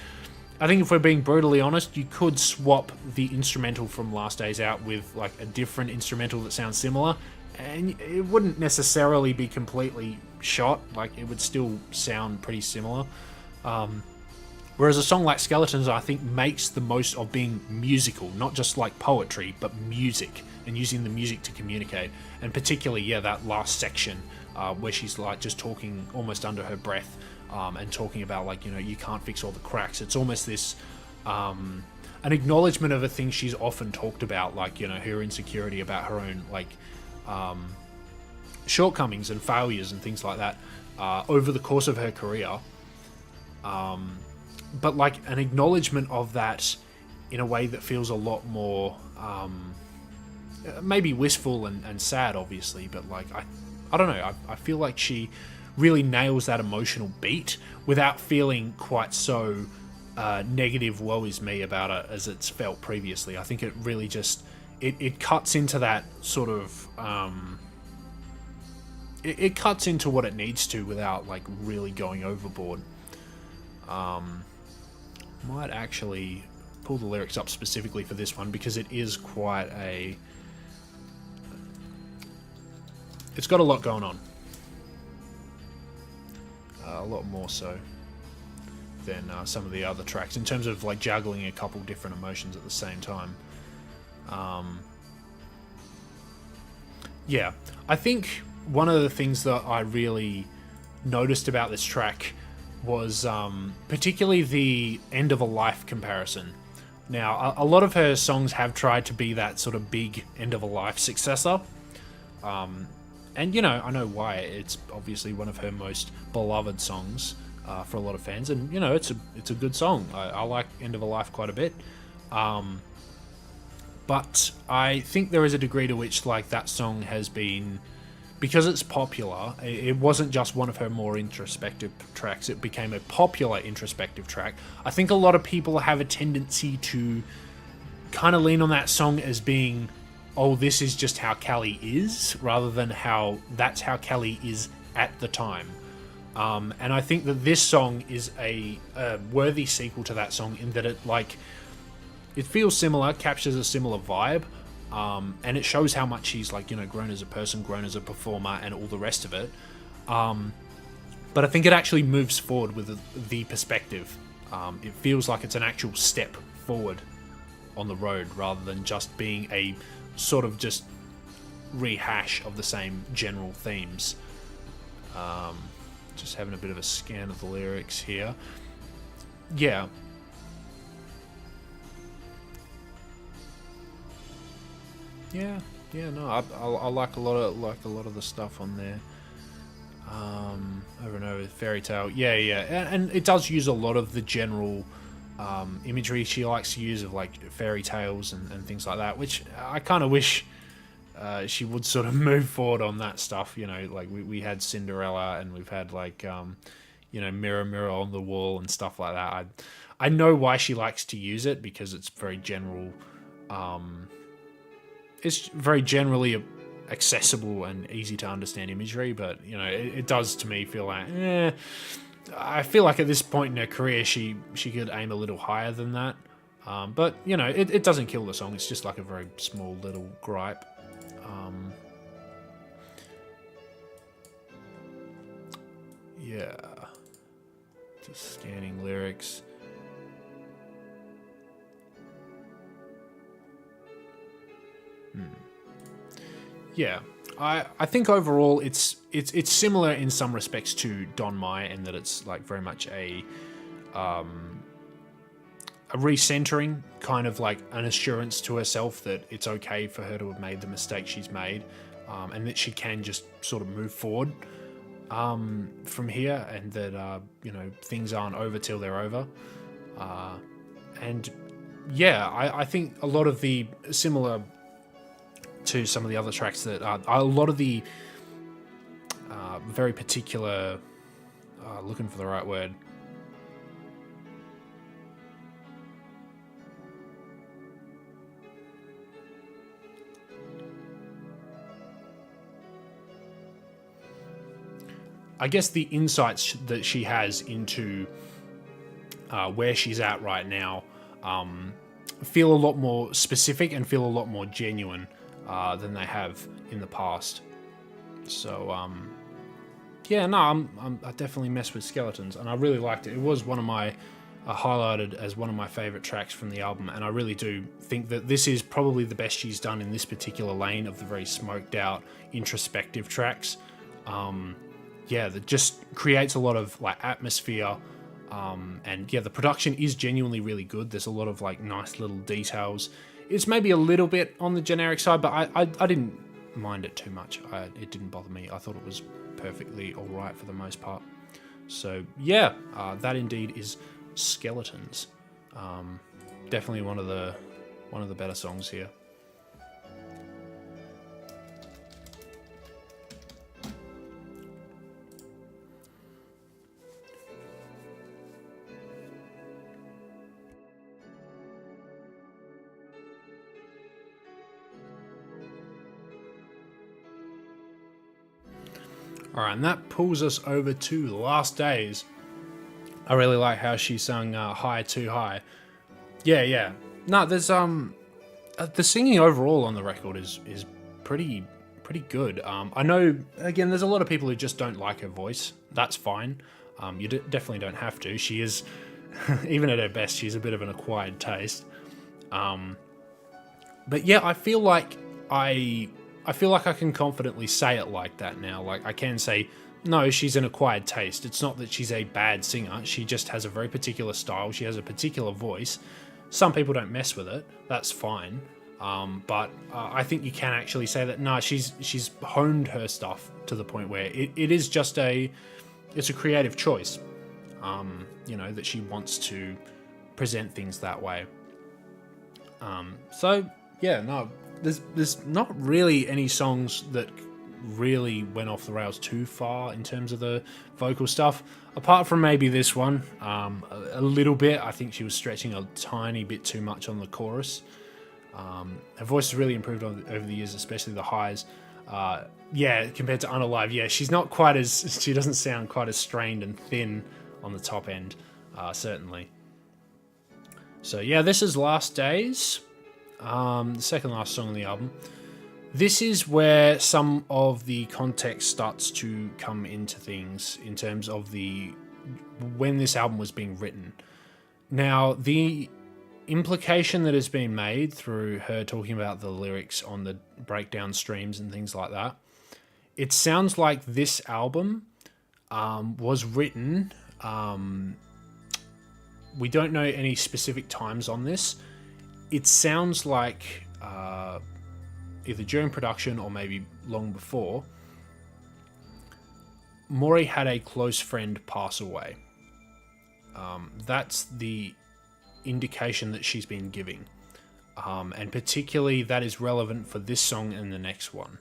Speaker 1: I think if we're being brutally honest, you could swap the instrumental from Last Days out with a different instrumental that sounds similar, and it wouldn't necessarily be completely shot. It would still sound pretty similar. Whereas a song like Skeletons, I think, makes the most of being musical, not just poetry, but music, and using the music to communicate. And particularly, that last section where she's just talking almost under her breath, and talking about you can't fix all the cracks. It's almost this an acknowledgement of a thing she's often talked about, her insecurity about her own shortcomings and failures and things like that over the course of her career. But an acknowledgement of that in a way that feels a lot more maybe wistful and sad, obviously, but I don't know, I feel like she really nails that emotional beat without feeling quite so negative, woe is me about it as it's felt previously. I think it really just it cuts into that sort of it cuts into what it needs to without really going overboard. Might actually pull the lyrics up specifically for this one, because it is quite it's got a lot going on. A lot more so than some of the other tracks in terms of juggling a couple different emotions at the same time. I think one of the things that I really noticed about this track was particularly the end of a life comparison. Now, a lot of her songs have tried to be that sort of big end of a life successor. And, I know why. It's obviously one of her most beloved songs for a lot of fans. And, it's a good song. I like End of a Life quite a bit. But I think there is a degree to which, that song has been... Because it's popular, it wasn't just one of her more introspective tracks. It became a popular introspective track. I think a lot of people have a tendency to kind of lean on that song as being... oh, this is just how Callie is, rather than that's how Callie is at the time. And I think that this song is a worthy sequel to that song, in that it feels similar, captures a similar vibe, and it shows how much she's grown as a person, grown as a performer, and all the rest of it. But I think it actually moves forward with the perspective. It feels like it's an actual step forward on the road, rather than just being a sort of just rehash of the same general themes. Just having a bit of a scan of the lyrics here. Yeah. No, I like a lot of the stuff on there. Over and over, fairy tale. Yeah, and it does use a lot of the general imagery she likes to use of fairy tales and things like that, which I kind of wish she would sort of move forward on that stuff. We had Cinderella, and we've had mirror, mirror on the wall and stuff like that. I know why she likes to use it, because it's very general. It's very generally accessible and easy to understand imagery, but it does to me feel like, I feel like at this point in her career, she could aim a little higher than that. But it doesn't kill the song. It's just like a very small little gripe. Yeah, just scanning lyrics. Yeah, I think overall it's similar in some respects to Don Mai, in that it's like very much a recentering, kind of like an assurance to herself that it's okay for her to have made the mistake she's made, and that she can just sort of move forward from here, and that things aren't over till they're over. And yeah, I think a lot of the similar to some of the other tracks that a lot of the very particular, looking for the right word, I guess the insights that she has into where she's at right now feel a lot more specific and feel a lot more genuine than they have in the past. So, yeah, no, I definitely messed with Skeletons, and I really liked it. It was one of my highlighted as one of my favorite tracks from the album, and I really do think that this is probably the best she's done in this particular lane of the very smoked out, introspective tracks. Yeah, that just creates a lot of like atmosphere, and yeah, the production is genuinely really good. There's a lot of like nice little details. It's maybe a little bit on the generic side, but I didn't mind it too much. It didn't bother me. I thought it was perfectly all right for the most part. So yeah, that indeed is Skeletons. Definitely one of the better songs here. Alright, and that pulls us over to The Last Days. I really like how she sung High Too High. Yeah. No, there's the singing overall on the record is pretty good. I know, again, there's a lot of people who just don't like her voice. That's fine. You definitely don't have to. She is, even at her best, she's a bit of an acquired taste. But yeah, I feel like I can confidently say it like that now. Like, I can say, no, she's an acquired taste. It's not that she's a bad singer. She just has a very particular style. She has a particular voice. Some people don't mess with it. That's fine. But I think you can actually say that, no, she's honed her stuff to the point where it is just it's a creative choice. That she wants to present things that way. So, yeah, no, there's not really any songs that really went off the rails too far in terms of the vocal stuff, apart from maybe this one. A little bit. I think she was stretching a tiny bit too much on the chorus. Her voice has really improved over the years, especially the highs. Compared to Unalive, she's not quite as, she doesn't sound quite as strained and thin on the top end, certainly. So yeah, this is Last Days. The second last song on the album. This is where some of the context starts to come into things in terms of when this album was being written. Now, the implication that has been made through her talking about the lyrics on the breakdown streams and things like that, it sounds like this album was written. We don't know any specific times on this. It sounds like either during production or maybe long before, Mori had a close friend pass away. That's the indication that she's been giving. And particularly that is relevant for this song and the next one.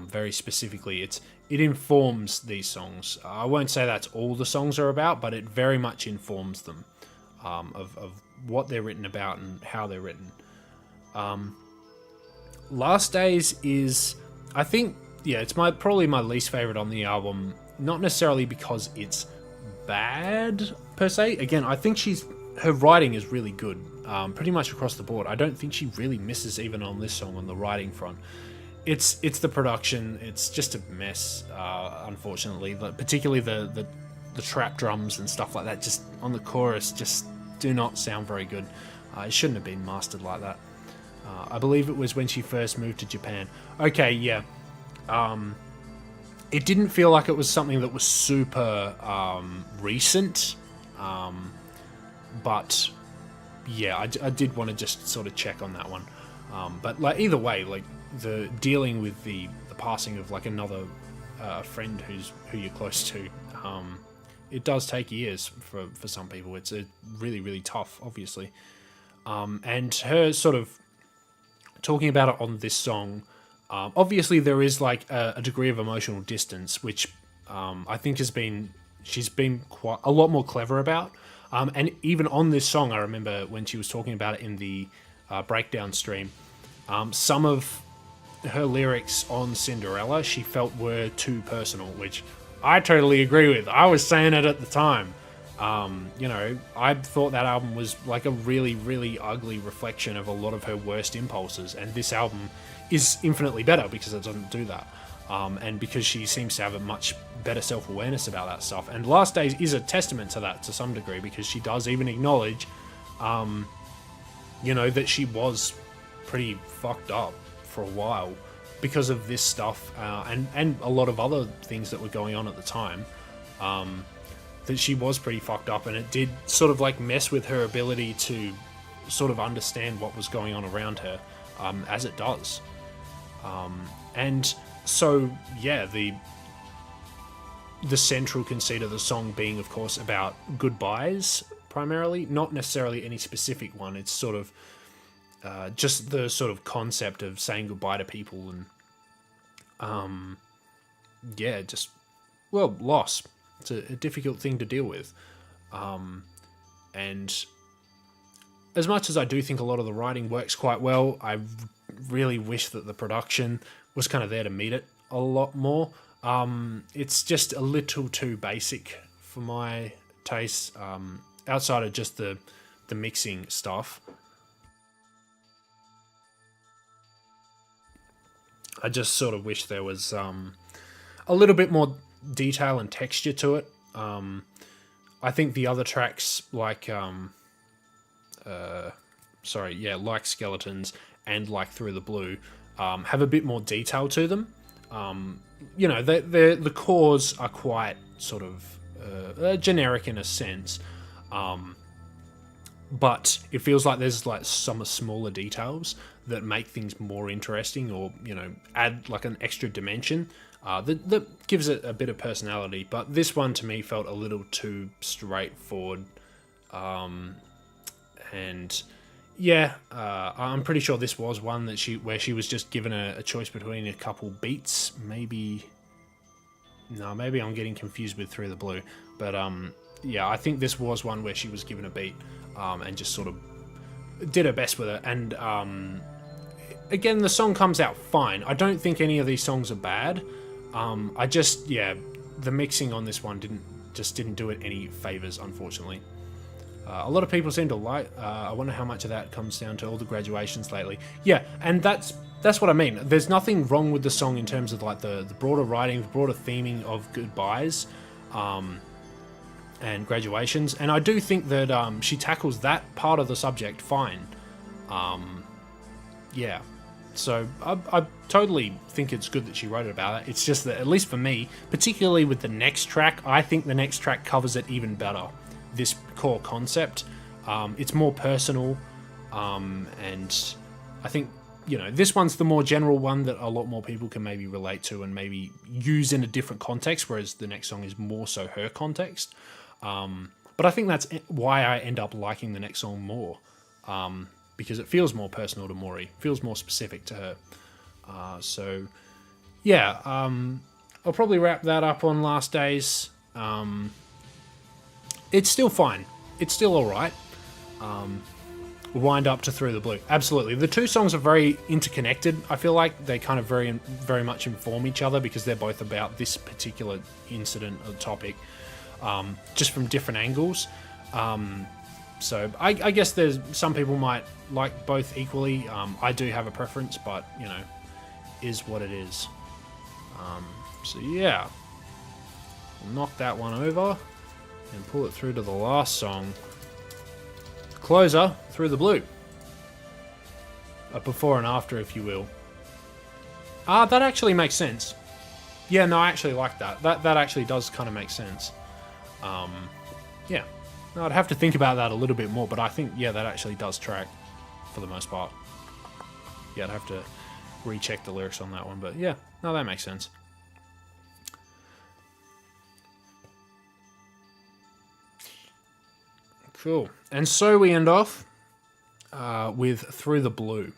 Speaker 1: very specifically. It informs these songs. I won't say that's all the songs are about, but it very much informs them of what they're written about and how they're written. Last Days is, I think, yeah, it's probably my least favorite on the album. Not necessarily because it's bad per se. Again, I think her writing is really good, pretty much across the board. I don't think she really misses even on this song on the writing front. It's the production. It's just a mess, unfortunately. Particularly the trap drums and stuff like that. Just on the chorus, just do not sound very good. It shouldn't have been mastered like that. I believe it was when she first moved to Japan. Okay, yeah. It didn't feel like it was something that was super recent. But yeah, I did want to just sort of check on that one. But like either way, like the dealing with the passing of like another friend who you're close to, it does take years for some people. It's really, really tough, obviously. And her sort of talking about it on this song, obviously there is like a degree of emotional distance, which I think she's been quite a lot more clever about. And even on this song, I remember when she was talking about it in the breakdown stream, some of her lyrics on Cinderella she felt were too personal, which I totally agree with. I was saying it at the time. I thought that album was like a really, really ugly reflection of a lot of her worst impulses, and this album is infinitely better because it doesn't do that. And because she seems to have a much better self-awareness about that stuff. And Last Days is a testament to that to some degree, because she does even acknowledge, that she was pretty fucked up for a while because of this stuff and a lot of other things that were going on at the time. That she was pretty fucked up, and it did sort of like mess with her ability to sort of understand what was going on around her, as it does. And so, yeah, the central conceit of the song being, of course, about goodbyes, primarily. Not necessarily any specific one. It's sort of just the sort of concept of saying goodbye to people and, loss. It's a difficult thing to deal with. And as much as I do think a lot of the writing works quite well, I really wish that the production was kind of there to meet it a lot more. It's just a little too basic for my taste, outside of just the mixing stuff. I just sort of wish there was a little bit more detail and texture to it. I think the other tracks like like Skeletons and like Through the Blue have a bit more detail to them. The cores are quite sort of generic in a sense, but it feels like there's like some smaller details that make things more interesting, or add like an extra dimension that gives it a bit of personality. But this one to me felt a little too straightforward, and yeah, I'm pretty sure this was one that where she was just given a choice between a couple beats. Maybe I'm getting confused with Through the Blue, but I think this was one where she was given a beat and just sort of did her best with it. And again, the song comes out fine. I don't think any of these songs are bad. The mixing on this one didn't do it any favors, unfortunately. A lot of people seem to like. I wonder how much of that comes down to all the graduations lately. Yeah, and that's what I mean. There's nothing wrong with the song in terms of like the broader writing, the broader theming of goodbyes, and graduations. And I do think that she tackles that part of the subject fine. So I totally think it's good that she wrote about it. It's just that, at least for me, particularly with the next track, I think the next track covers it even better. This core concept. It's more personal, and I think, this one's the more general one that a lot more people can maybe relate to and maybe use in a different context, whereas the next song is more so her context. But I think that's why I end up liking the next song more, because it feels more personal to Mori, feels more specific to her. yeah, I'll probably wrap that up on Last Days. It's still fine. It's still alright. Wind up to Through the Blue. Absolutely. The two songs are very interconnected. I feel like they kind of very much inform each other because they're both about this particular incident or topic, just from different angles. So I guess there's some people might like both equally. I do have a preference, but, you know, is what it is. So yeah, we'll knock that one over and pull it through to the last song. Closer, Through the Blue. A before and after, if you will. That actually makes sense. Yeah, no, I actually like that. That actually does kind of make sense. Yeah. No, I'd have to think about that a little bit more, but I think, yeah, that actually does track for the most part. Yeah, I'd have to recheck the lyrics on that one, but yeah, no, that makes sense. Cool. And so we end off with Through the Blue.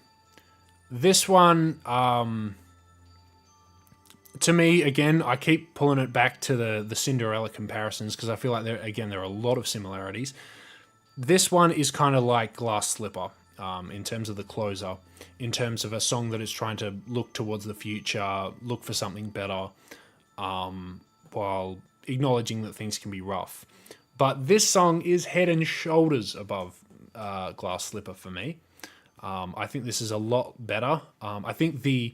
Speaker 1: This one, to me, again, I keep pulling it back to the Cinderella comparisons because I feel like, there are a lot of similarities. This one is kind of like Glass Slipper in terms of the closer, in terms of a song that is trying to look towards the future, look for something better, while acknowledging that things can be rough. But this song is head and shoulders above Glass Slipper for me. I think this is a lot better. I think the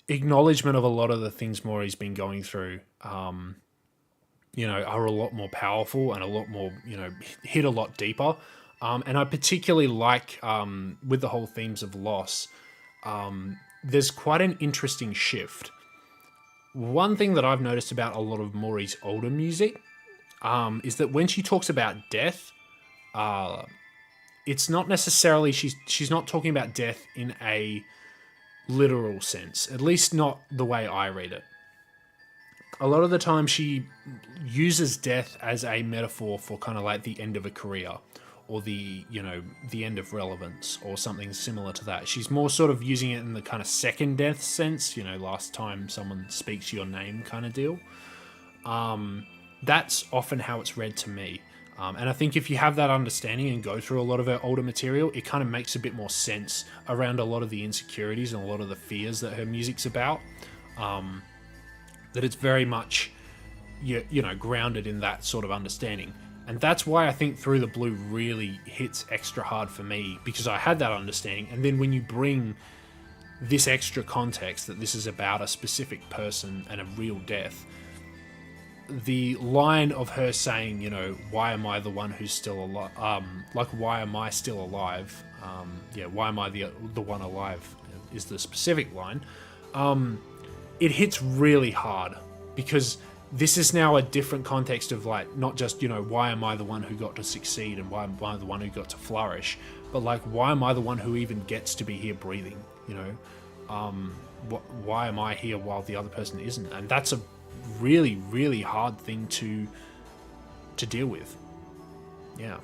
Speaker 1: acknowledgement of a lot of the things Mori's been going through, you know, are a lot more powerful and a lot more, you know, hit a lot deeper. And I particularly like, with the whole themes of loss, there's quite an interesting shift. One thing that I've noticed about a lot of Mori's older music is that when she talks about death, it's not necessarily, she's not talking about death in a literal sense, at least not the way I read it. A lot of the time she uses death as a metaphor for kind of like the end of a career or the, you know, the end of relevance or something similar to that. She's more sort of using it in the kind of second death sense, you know, last time someone speaks your name kind of deal. That's often how it's read to me. And I think if you have that understanding and go through a lot of her older material, it kind of makes a bit more sense around a lot of the insecurities and a lot of the fears that her music's about. That it's very much, you know, grounded in that sort of understanding. And that's why I think Through the Blue really hits extra hard for me, because I had that understanding. And then when you bring this extra context that this is about a specific person and a real death, the line of her saying, you know, why am I the one who's still alive? Like, why am I still alive? Why am I the one alive is the specific line. It hits really hard because this is now a different context of, like, not just, you know, why am I the one who got to succeed and why am I the one who got to flourish, but like, why am I the one who even gets to be here breathing, you know? Why am I here while the other person isn't? And that's a really, really hard thing to deal with. Yeah.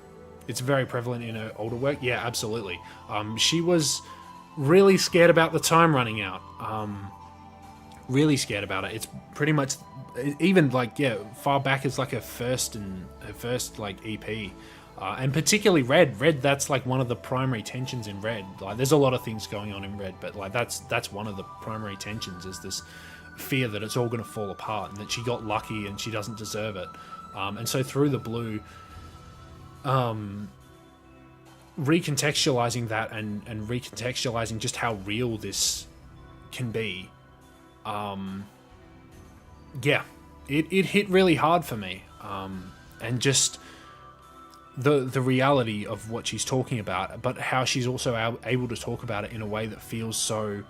Speaker 1: It's very prevalent in her older work. Yeah, absolutely. She was really scared about the time running out. Really scared about it. It's pretty much, even like, yeah, far back as like her first like EP. And particularly Red, that's like one of the primary tensions in Red. Like, there's a lot of things going on in Red, but like that's one of the primary tensions, is this fear that it's all going to fall apart and that she got lucky and she doesn't deserve it. And so Through the Blue, recontextualizing that and recontextualizing just how real this can be. It hit really hard for me. And just the reality of what she's talking about, but how she's also able to talk about it in a way that feels so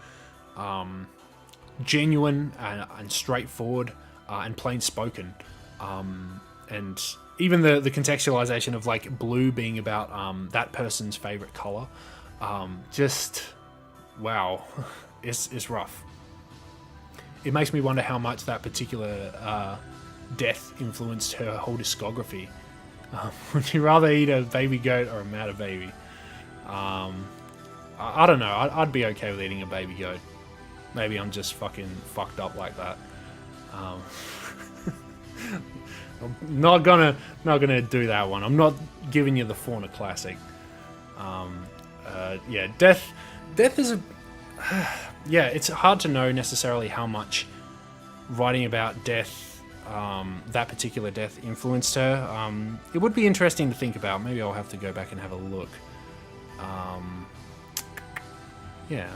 Speaker 1: genuine and straightforward and plain spoken. And even the contextualization of like blue being about that person's favorite color, just wow, it's rough. It makes me wonder how much that particular death influenced her whole discography. Would you rather eat a baby goat or a matter baby? I don't know. I'd be okay with eating a baby goat. Maybe I'm just fucking fucked up like that. Um, I'm not gonna do that one. I'm not giving you the Fauna classic. Yeah, Death is a yeah. It's hard to know necessarily how much writing about Death, that particular Death, influenced her. It would be interesting to think about. Maybe I'll have to go back and have a look. Yeah,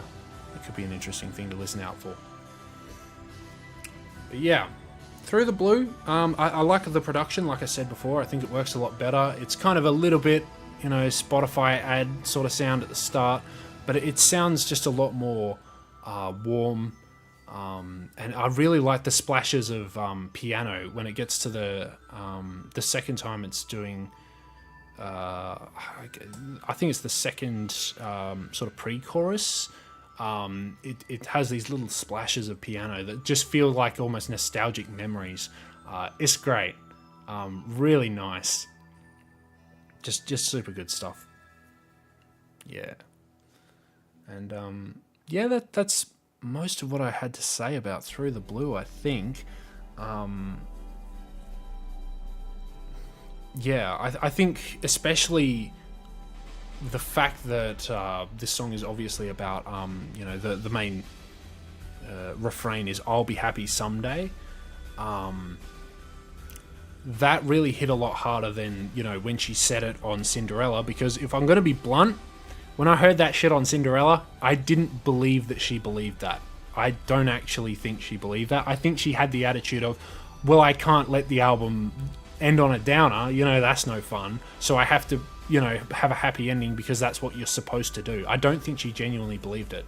Speaker 1: it could be an interesting thing to listen out for. But yeah, Through the Blue, I like the production. Like I said before, I think it works a lot better. It's kind of a little bit, Spotify ad sort of sound at the start, but it sounds just a lot more warm. And I really like the splashes of piano when it gets to the second time it's doing. I think it's the second sort of pre-chorus. It has these little splashes of piano that just feel like almost nostalgic memories. It's great, really nice, just super good stuff. Yeah, and yeah, that's most of what I had to say about Through the Blue, I think. Yeah, I think especially the fact that this song is obviously about, the main refrain is "I'll be happy someday." That really hit a lot harder than, when she said it on Cinderella, because if I'm going to be blunt, when I heard that shit on Cinderella, I didn't believe that she believed that. I don't actually think she believed that. I think she had the attitude of, well, I can't let the album end on a downer, that's no fun, so I have to, have a happy ending because that's what you're supposed to do. I don't think she genuinely believed it.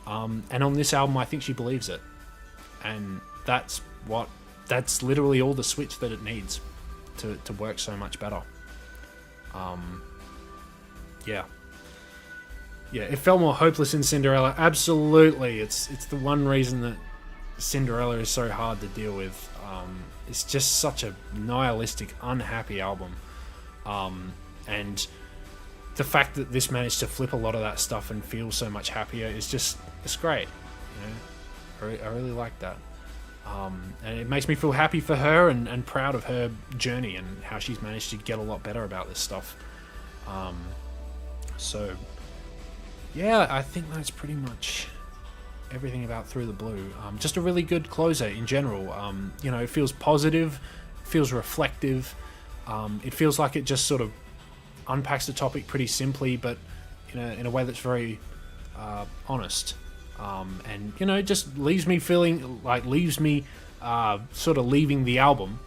Speaker 1: And on this album, I think she believes it. And that's literally all the switch that it needs to work so much better. Yeah. Yeah, it felt more hopeless in Cinderella. Absolutely. It's the one reason that Cinderella is so hard to deal with. It's just such a nihilistic, unhappy album. And the fact that this managed to flip a lot of that stuff and feel so much happier is it's great. I really like that. And it makes me feel happy for her and proud of her journey and how she's managed to get a lot better about this stuff. So, yeah, I think that's pretty much everything about Through the Blue. Just a really good closer in general. It feels positive, feels reflective. It feels like it just sort of unpacks the topic pretty simply, but in a way that's very honest. And just leaves me sort of leaving the album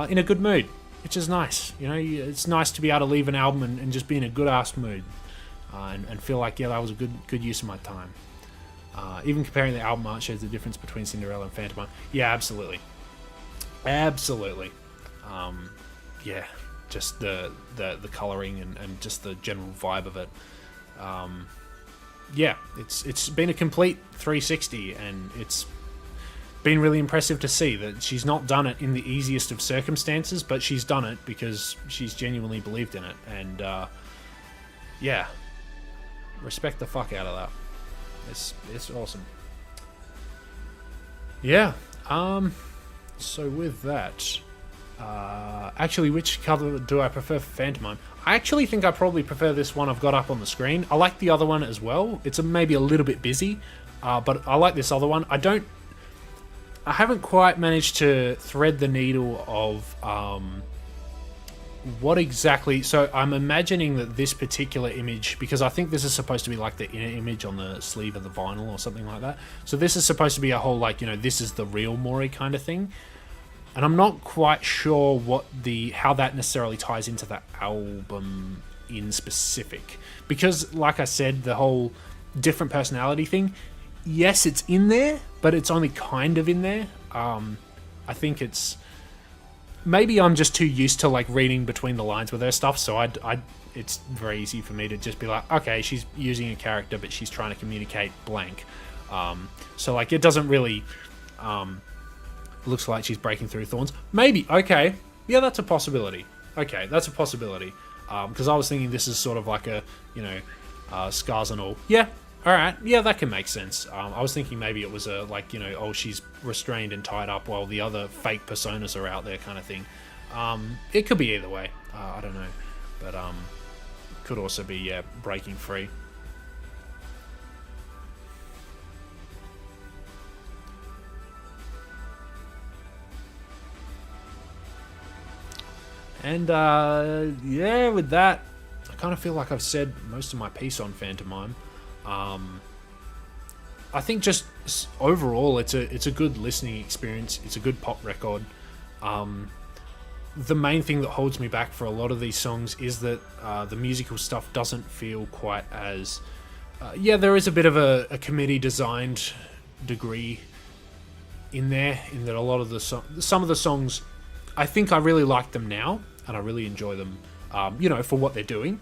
Speaker 1: in a good mood, which is nice. It's nice to be able to leave an album and just be in a good ass mood, and feel like, yeah, that was a good use of my time. Even comparing the album art shows the difference between Cinderella and Phantomime. Yeah, absolutely. Yeah, just the colouring and just the general vibe of it. Yeah, it's been a complete 360, and it's been really impressive to see that she's not done it in the easiest of circumstances, but she's done it because she's genuinely believed in it. And yeah, respect the fuck out of that. It's awesome. Yeah. So with that, actually, which cover do I prefer for Phantomime? I actually think I probably prefer this one I've got up on the screen. I like the other one as well. It's maybe a little bit busy, but I like this other one. I haven't quite managed to thread the needle of what exactly. So I'm imagining that this particular image, because I think this is supposed to be like the inner image on the sleeve of the vinyl or something like that. So this is supposed to be a whole, like, this is the real Mori kind of thing. And I'm not quite sure how that necessarily ties into the album in specific. Because, like I said, the whole different personality thing, yes, it's in there, but it's only kind of in there. I think maybe I'm just too used to, like, reading between the lines with her stuff, so it's very easy for me to just be like, okay, she's using a character, but she's trying to communicate blank. So, like, it doesn't really... looks like she's breaking through thorns. Maybe. Okay. Yeah, that's a possibility. Okay, that's a possibility. Because I was thinking this is sort of like a, scars and all. Yeah, All right, yeah, that can make sense. I was thinking maybe it was a like oh she's restrained and tied up while the other fake personas are out there kind of thing. It could be either way. I don't know, but could also be breaking free. And yeah, with that, I kind of feel like I've said most of my piece on Phantomime. I think just overall, it's a good listening experience. It's a good pop record. The main thing that holds me back for a lot of these songs is that the musical stuff doesn't feel quite as... yeah, there is a bit of a committee designed degree in there, in that a lot of some of the songs, I think I really like them now, and I really enjoy them, for what they're doing.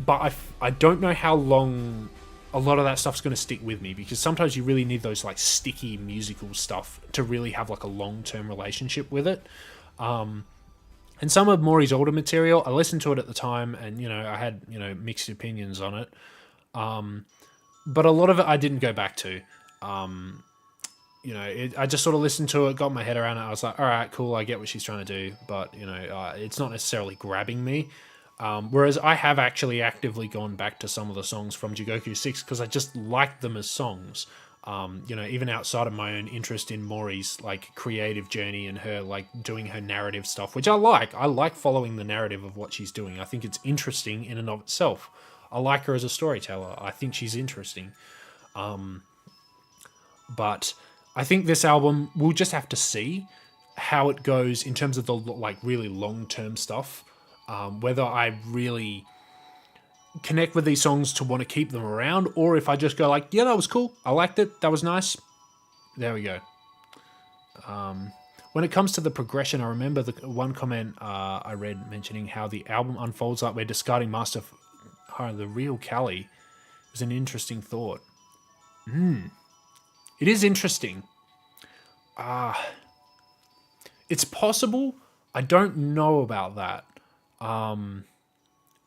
Speaker 1: But I don't know how long a lot of that stuff's going to stick with me, because sometimes you really need those like sticky musical stuff to really have like a long-term relationship with it. And some of Mori's older material, I listened to it at the time, and I had mixed opinions on it. But a lot of it I didn't go back to. I just sort of listened to it, got my head around it. I was like, all right, cool, I get what she's trying to do, but it's not necessarily grabbing me. Whereas I have actually actively gone back to some of the songs from Jigoku 6 because I just like them as songs. Even outside of my own interest in Mori's like creative journey and her like doing her narrative stuff, which I like. I like following the narrative of what she's doing. I think it's interesting in and of itself. I like her as a storyteller. I think she's interesting. But I think this album, we'll just have to see how it goes in terms of the like really long-term stuff. Whether I really connect with these songs to want to keep them around, or if I just go like, yeah, that was cool, I liked it, that was nice, there we go. When it comes to the progression, I remember the one comment I read mentioning how the album unfolds like we're discarding Master the real Callie. It was an interesting thought. It is interesting. It's possible. I don't know about that.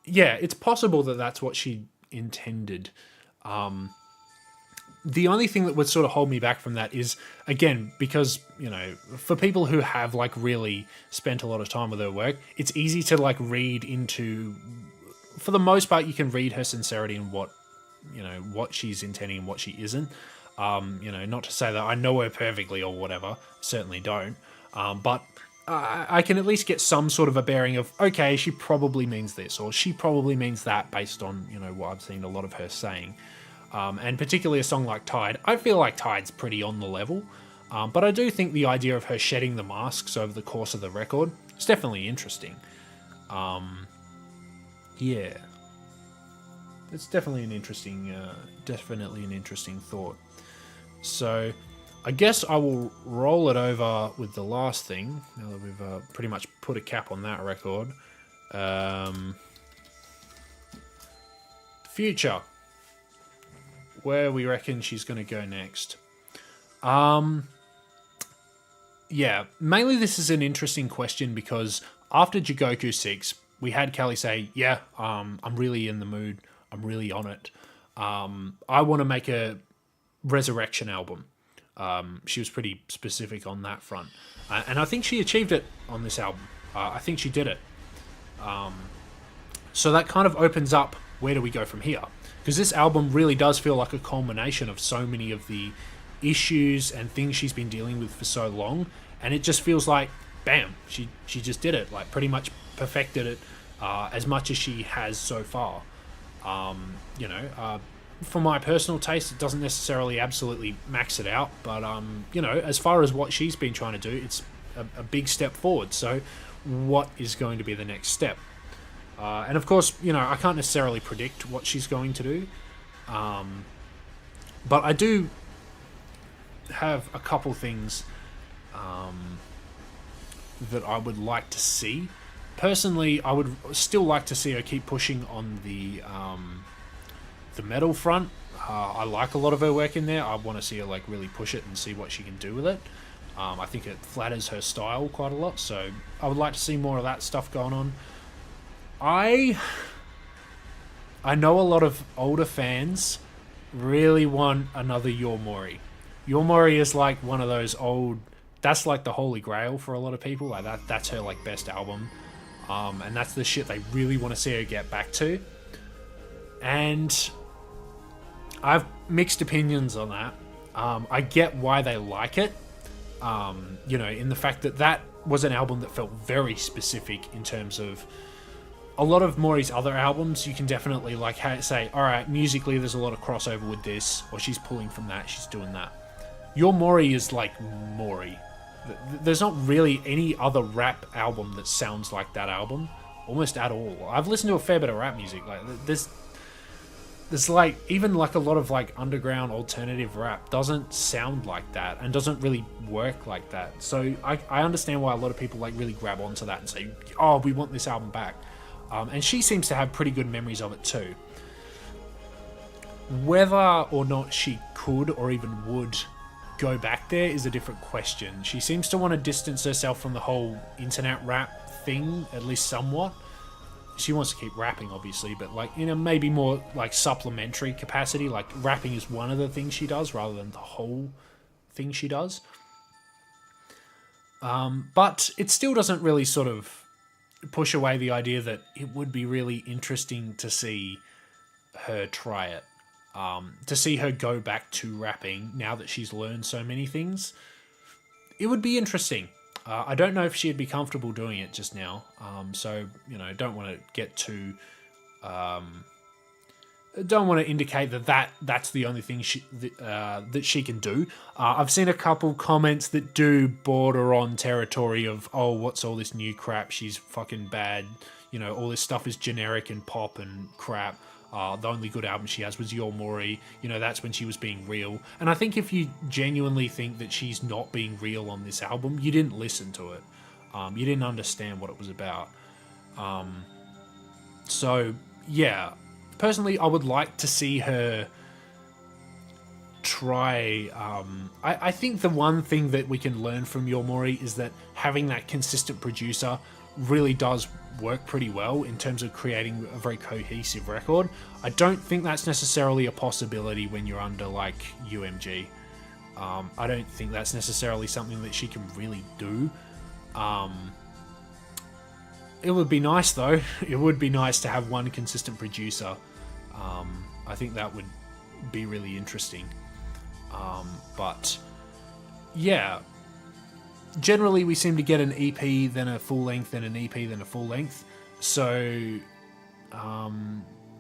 Speaker 1: Yeah, it's possible that that's what she intended. The only thing that would sort of hold me back from that is, again, because, for people who have like really spent a lot of time with her work, it's easy to like read into, for the most part, you can read her sincerity in what she's intending and what she isn't. Not to say that I know her perfectly or whatever, certainly don't. But I can at least get some sort of a bearing of, okay, she probably means this, or she probably means that, based on, what I've seen a lot of her saying. And particularly a song like Tide, I feel like Tide's pretty on the level. But I do think the idea of her shedding the masks over the course of the record is definitely interesting. Yeah. It's definitely an interesting thought. So I guess I will roll it over with the last thing, now that we've pretty much put a cap on that record. Future. Where we reckon she's going to go next. Yeah, mainly this is an interesting question because after Jigoku 6, we had Callie say, yeah, I'm really in the mood. I'm really on it. I want to make a Resurrection album. She was pretty specific on that front. And I think she achieved it on this album. I think she did it. So that kind of opens up, where do we go from here? Because this album really does feel like a culmination of so many of the issues and things she's been dealing with for so long. And it just feels like, bam, she just did it. Like, pretty much perfected it as much as she has so far. For my personal taste, it doesn't necessarily absolutely max it out, but as far as what she's been trying to do, it's a big step forward. So what is going to be the next step? And of course, I can't necessarily predict what she's going to do, but I do have a couple things that I would like to see. Personally, I would still like to see her keep pushing on the metal front. I like a lot of her work in there. I want to see her like really push it and see what she can do with it. I think it flatters her style quite a lot, so I would like to see more of that stuff going on. I know a lot of older fans really want another Your Mori. Your Mori is like one of those old. That's like the holy grail for a lot of people. Like that's her like best album, and that's the shit they really want to see her get back to. And I've mixed opinions on that. I get why they like it. In the fact that that was an album that felt very specific in terms of a lot of Mori's other albums. You can definitely like say, all right, musically there's a lot of crossover with this, or she's pulling from that, she's doing that. Your Mori is like Mori. There's not really any other rap album that sounds like that album, almost at all. I've listened to a fair bit of rap music. Like there's like even like a lot of like underground alternative rap doesn't sound like that and doesn't really work like that. So I understand why a lot of people like really grab onto that and say, oh, we want this album back. And she seems to have pretty good memories of it too. Whether or not she could or even would go back there is a different question. She seems to want to distance herself from the whole internet rap thing, at least somewhat. She wants to keep rapping, obviously, but like in a maybe more like supplementary capacity. Like rapping is one of the things she does rather than the whole thing she does. But it still doesn't really sort of push away the idea that it would be really interesting to see her try it. To see her go back to rapping now that she's learned so many things. It would be interesting. I don't know if she'd be comfortable doing it just now. So, don't want to get too... don't want to indicate that's the only thing that she can do. I've seen a couple comments that do border on territory of, oh, what's all this new crap? She's fucking bad. All this stuff is generic and pop and crap. The only good album she has was Your Mori. That's when she was being real. And I think if you genuinely think that she's not being real on this album, you didn't listen to it. You didn't understand what it was about. So, yeah. Personally, I would like to see her try... I think the one thing that we can learn from Your Mori is that having that consistent producer really does work pretty well in terms of creating a very cohesive record. I don't think that's necessarily a possibility when you're under like UMG. I don't think that's necessarily something that she can really do. It would be nice though. It would be nice to have one consistent producer. I think that would be really interesting. But yeah, generally we seem to get an EP, then a full length, then an EP, then a full length. So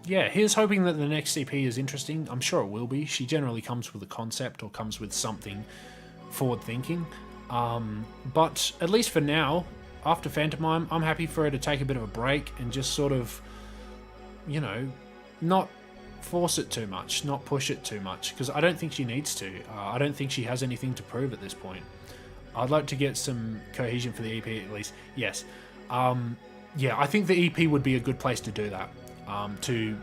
Speaker 1: yeah, here's hoping that the next EP is interesting. I'm sure it will be. She generally comes with a concept or comes with something forward thinking. But at least for now, after Phantomime, I'm happy for her to take a bit of a break and just sort of, not force it too much, not push it too much, because I don't think she needs to. I don't think she has anything to prove at this point. I'd like to get some cohesion for the EP at least. Yes. Yeah, I think the EP would be a good place to do that. To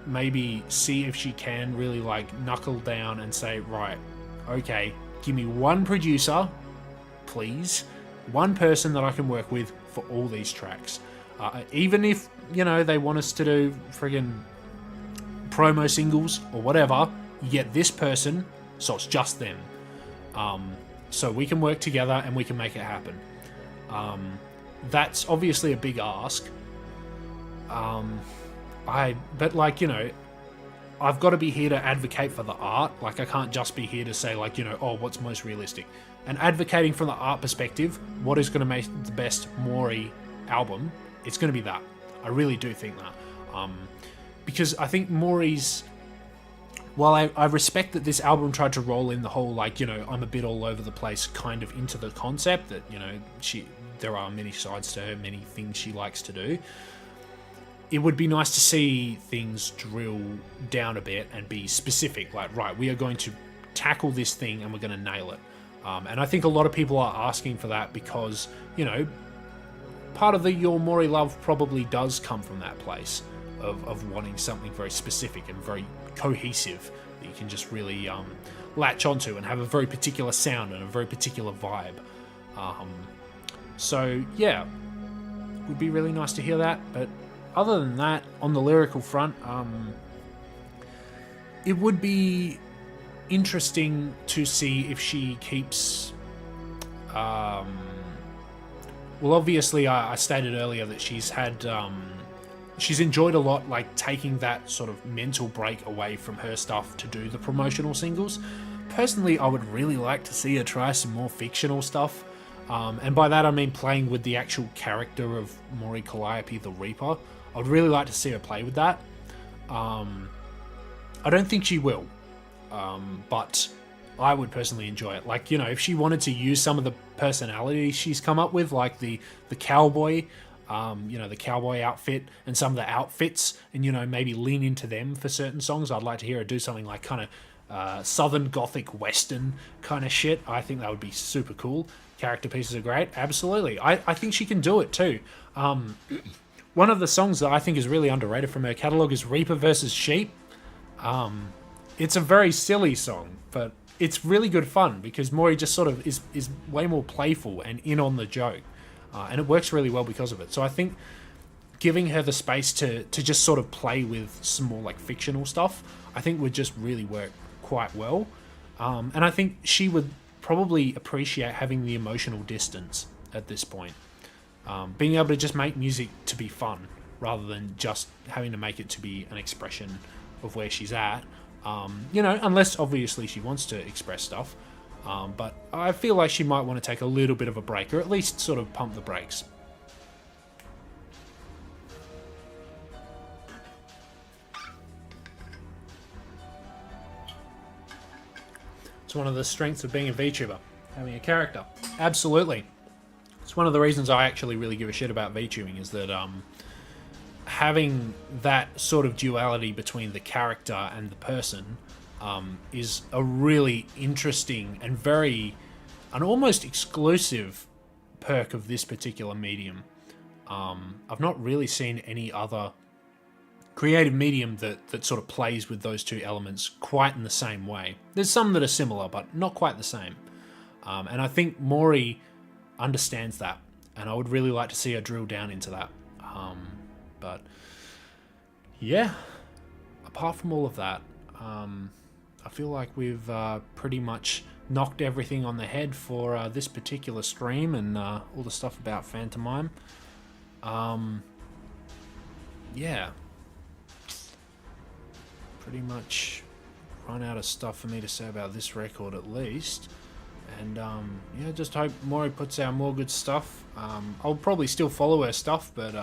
Speaker 1: maybe see if she can really like knuckle down and say, right, okay, give me one producer, please. One person that I can work with for all these tracks. Even if, they want us to do friggin' promo singles or whatever, you get this person, so it's just them. So we can work together and we can make it happen. That's obviously a big ask. But like, I've got to be here to advocate for the art. Like, I can't just be here to say like, oh, what's most realistic. And advocating from the art perspective, what is going to make the best Mori album, it's going to be that. I really do think that. Because I think Mori's... While I respect that this album tried to roll in the whole, like, I'm a bit all over the place kind of into the concept that, there are many sides to her, many things she likes to do. It would be nice to see things drill down a bit and be specific. Like, right, we are going to tackle this thing and we're going to nail it. And I think a lot of people are asking for that because, part of the Your Mori love probably does come from that place of wanting something very specific and very cohesive that you can just really latch onto and have a very particular sound and a very particular vibe. So, yeah, would be really nice to hear that. But other than that, on the lyrical front, it would be interesting to see if she keeps. Well, obviously, I stated earlier that she's had. She's enjoyed a lot, like taking that sort of mental break away from her stuff to do the promotional singles. Personally, I would really like to see her try some more fictional stuff. And by that I mean playing with the actual character of Mori Calliope, the Reaper. I'd really like to see her play with that. I don't think she will, but I would personally enjoy it. Like, you know, if she wanted to use some of the personalities she's come up with, like the cowboy, you know, the cowboy outfit and some of the outfits, and, you know, maybe lean into them for certain songs. I'd like to hear her do something like kind of Southern Gothic Western kind of shit. I think that would be super cool. Character pieces are great. Absolutely. I think she can do it too. One of the songs that I think is really underrated from her catalogue is Reaper versus Sheep. It's a very silly song, but it's really good fun because Mori just sort of is way more playful and in on the joke. And it works really well because of it. So I think giving her the space to just sort of play with some more like fictional stuff, I think would just really work quite well. And I think she would probably appreciate having the emotional distance at this point. Being able to just make music to be fun rather than just having to make it to be an expression of where she's at. You know, unless obviously she wants to express stuff. But I feel like she might want to take a little bit of a break, or at least sort of pump the brakes. It's one of the strengths of being a VTuber, having a character. Absolutely. It's one of the reasons I actually really give a shit about VTubing, is that having that sort of duality between the character and the person is a really interesting and an almost exclusive perk of this particular medium. I've not really seen any other creative medium that sort of plays with those two elements quite in the same way. There's some that are similar, but not quite the same. And I think Mori understands that, and I would really like to see her drill down into that. But yeah, apart from all of that, I feel like we've pretty much knocked everything on the head for this particular stream and all the stuff about Phantomime. Yeah, pretty much run out of stuff for me to say about this record at least. And yeah, just hope Mori puts out more good stuff. I'll probably still follow her stuff, but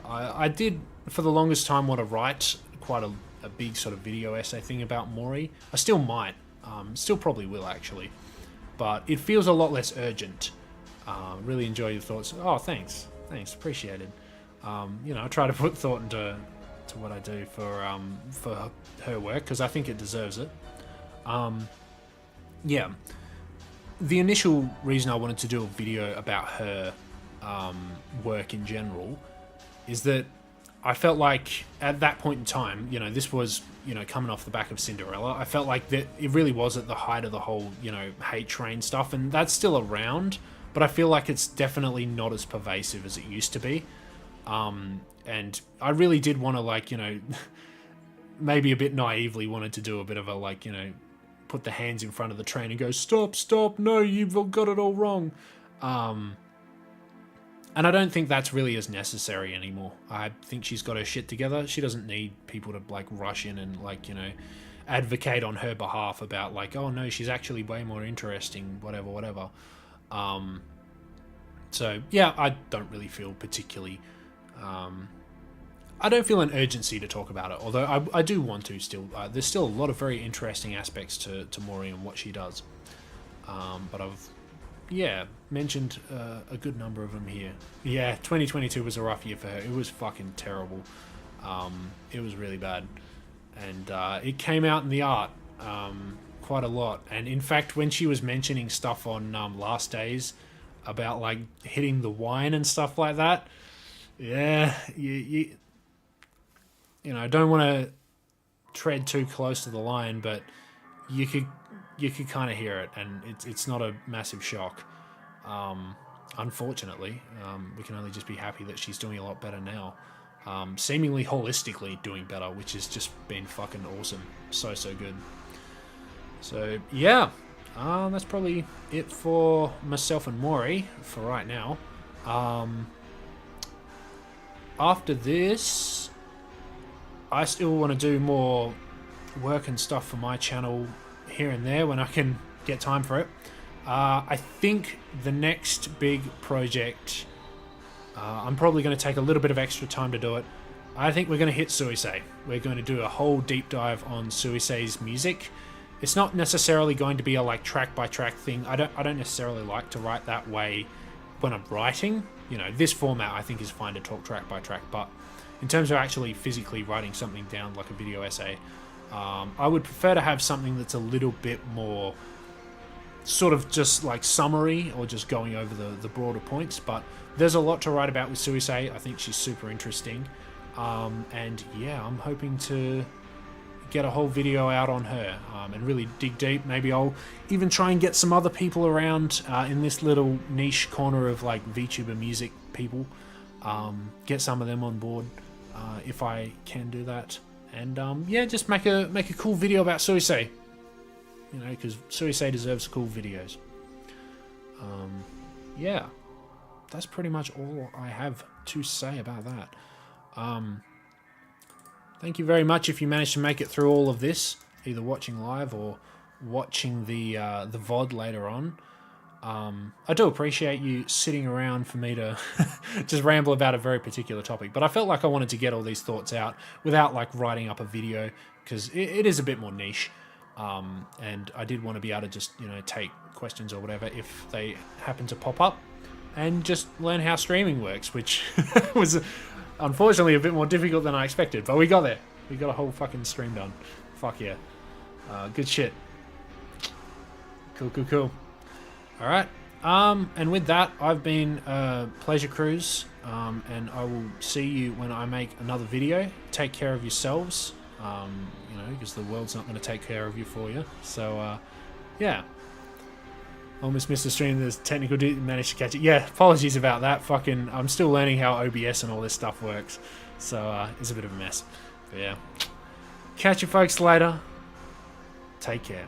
Speaker 1: I did for the longest time want to write quite a big sort of video essay thing about Mori. I still might, still probably will actually, but it feels a lot less urgent. Really enjoy your thoughts. Oh, thanks, appreciated. You know, I try to put thought into what I do for her work because I think it deserves it. Yeah, the initial reason I wanted to do a video about her work in general is that I felt like at that point in time, you know, this was, you know, coming off the back of Cinderella, I felt like that it really was at the height of the whole, you know, hate train stuff, and that's still around, but I feel like it's definitely not as pervasive as it used to be. And I really did want to, like, you know, maybe a bit naively wanted to do a bit of a, like, you know, put the hands in front of the train and go, stop, no, you've got it all wrong. And I don't think that's really as necessary anymore. I think she's got her shit together. She doesn't need people to, like, rush in and, like, you know, advocate on her behalf about, like, oh no, she's actually way more interesting, whatever. So yeah, I don't really feel particularly I don't feel an urgency to talk about it, although I do want to still. There's still a lot of very interesting aspects to Mori and what she does. But I've, yeah, mentioned a good number of them here. Yeah, 2022 was a rough year for her. It was fucking terrible. It was really bad. And it came out in the art quite a lot. And in fact, when she was mentioning stuff on Last Days about, like, hitting the wine and stuff like that, yeah, you know, I don't want to tread too close to the line, but you could kind of hear it, and it's not a massive shock. Unfortunately, we can only just be happy that she's doing a lot better now. seemingly holistically doing better, which has just been fucking awesome. So good. So yeah, that's probably it for myself and Mori for right now. After this, I still want to do more work and stuff for my channel here and there when I can get time for it. I think the next big project, I'm probably going to take a little bit of extra time to do it. I think we're going to hit Suisei. We're going to do a whole deep dive on Suisei's music. It's not necessarily going to be a like track by track thing. I don't necessarily like to write that way when I'm writing. You know, this format I think is fine to talk track by track, but in terms of actually physically writing something down like a video essay, I would prefer to have something that's a little bit more sort of just like summary or just going over the broader points. But there's a lot to write about with Suisei. I think she's super interesting. And yeah, I'm hoping to get a whole video out on her and really dig deep. Maybe I'll even try and get some other people around in this little niche corner of like VTuber music people. Get some of them on board if I can do that. And yeah, just make a cool video about Suisei. You know, because Suisei deserves cool videos. Yeah, that's pretty much all I have to say about that. Thank you very much if you managed to make it through all of this, either watching live or watching the VOD later on. I do appreciate you sitting around for me to just ramble about a very particular topic, but I felt like I wanted to get all these thoughts out without like writing up a video, because it is a bit more niche. And I did want to be able to just, you know, take questions or whatever if they happen to pop up, and just learn how streaming works, which was unfortunately a bit more difficult than I expected, but we got there. We got a whole fucking stream done. Fuck yeah. Good shit. Cool. Alright, and with that, I've been Pleasure Cruise, and I will see you when I make another video. Take care of yourselves, you know, because the world's not going to take care of you for you. So, yeah. Almost missed the stream. There's technical managed to catch it. Yeah, apologies about that. Fucking, I'm still learning how OBS and all this stuff works. So, it's a bit of a mess. But yeah. Catch you folks later. Take care.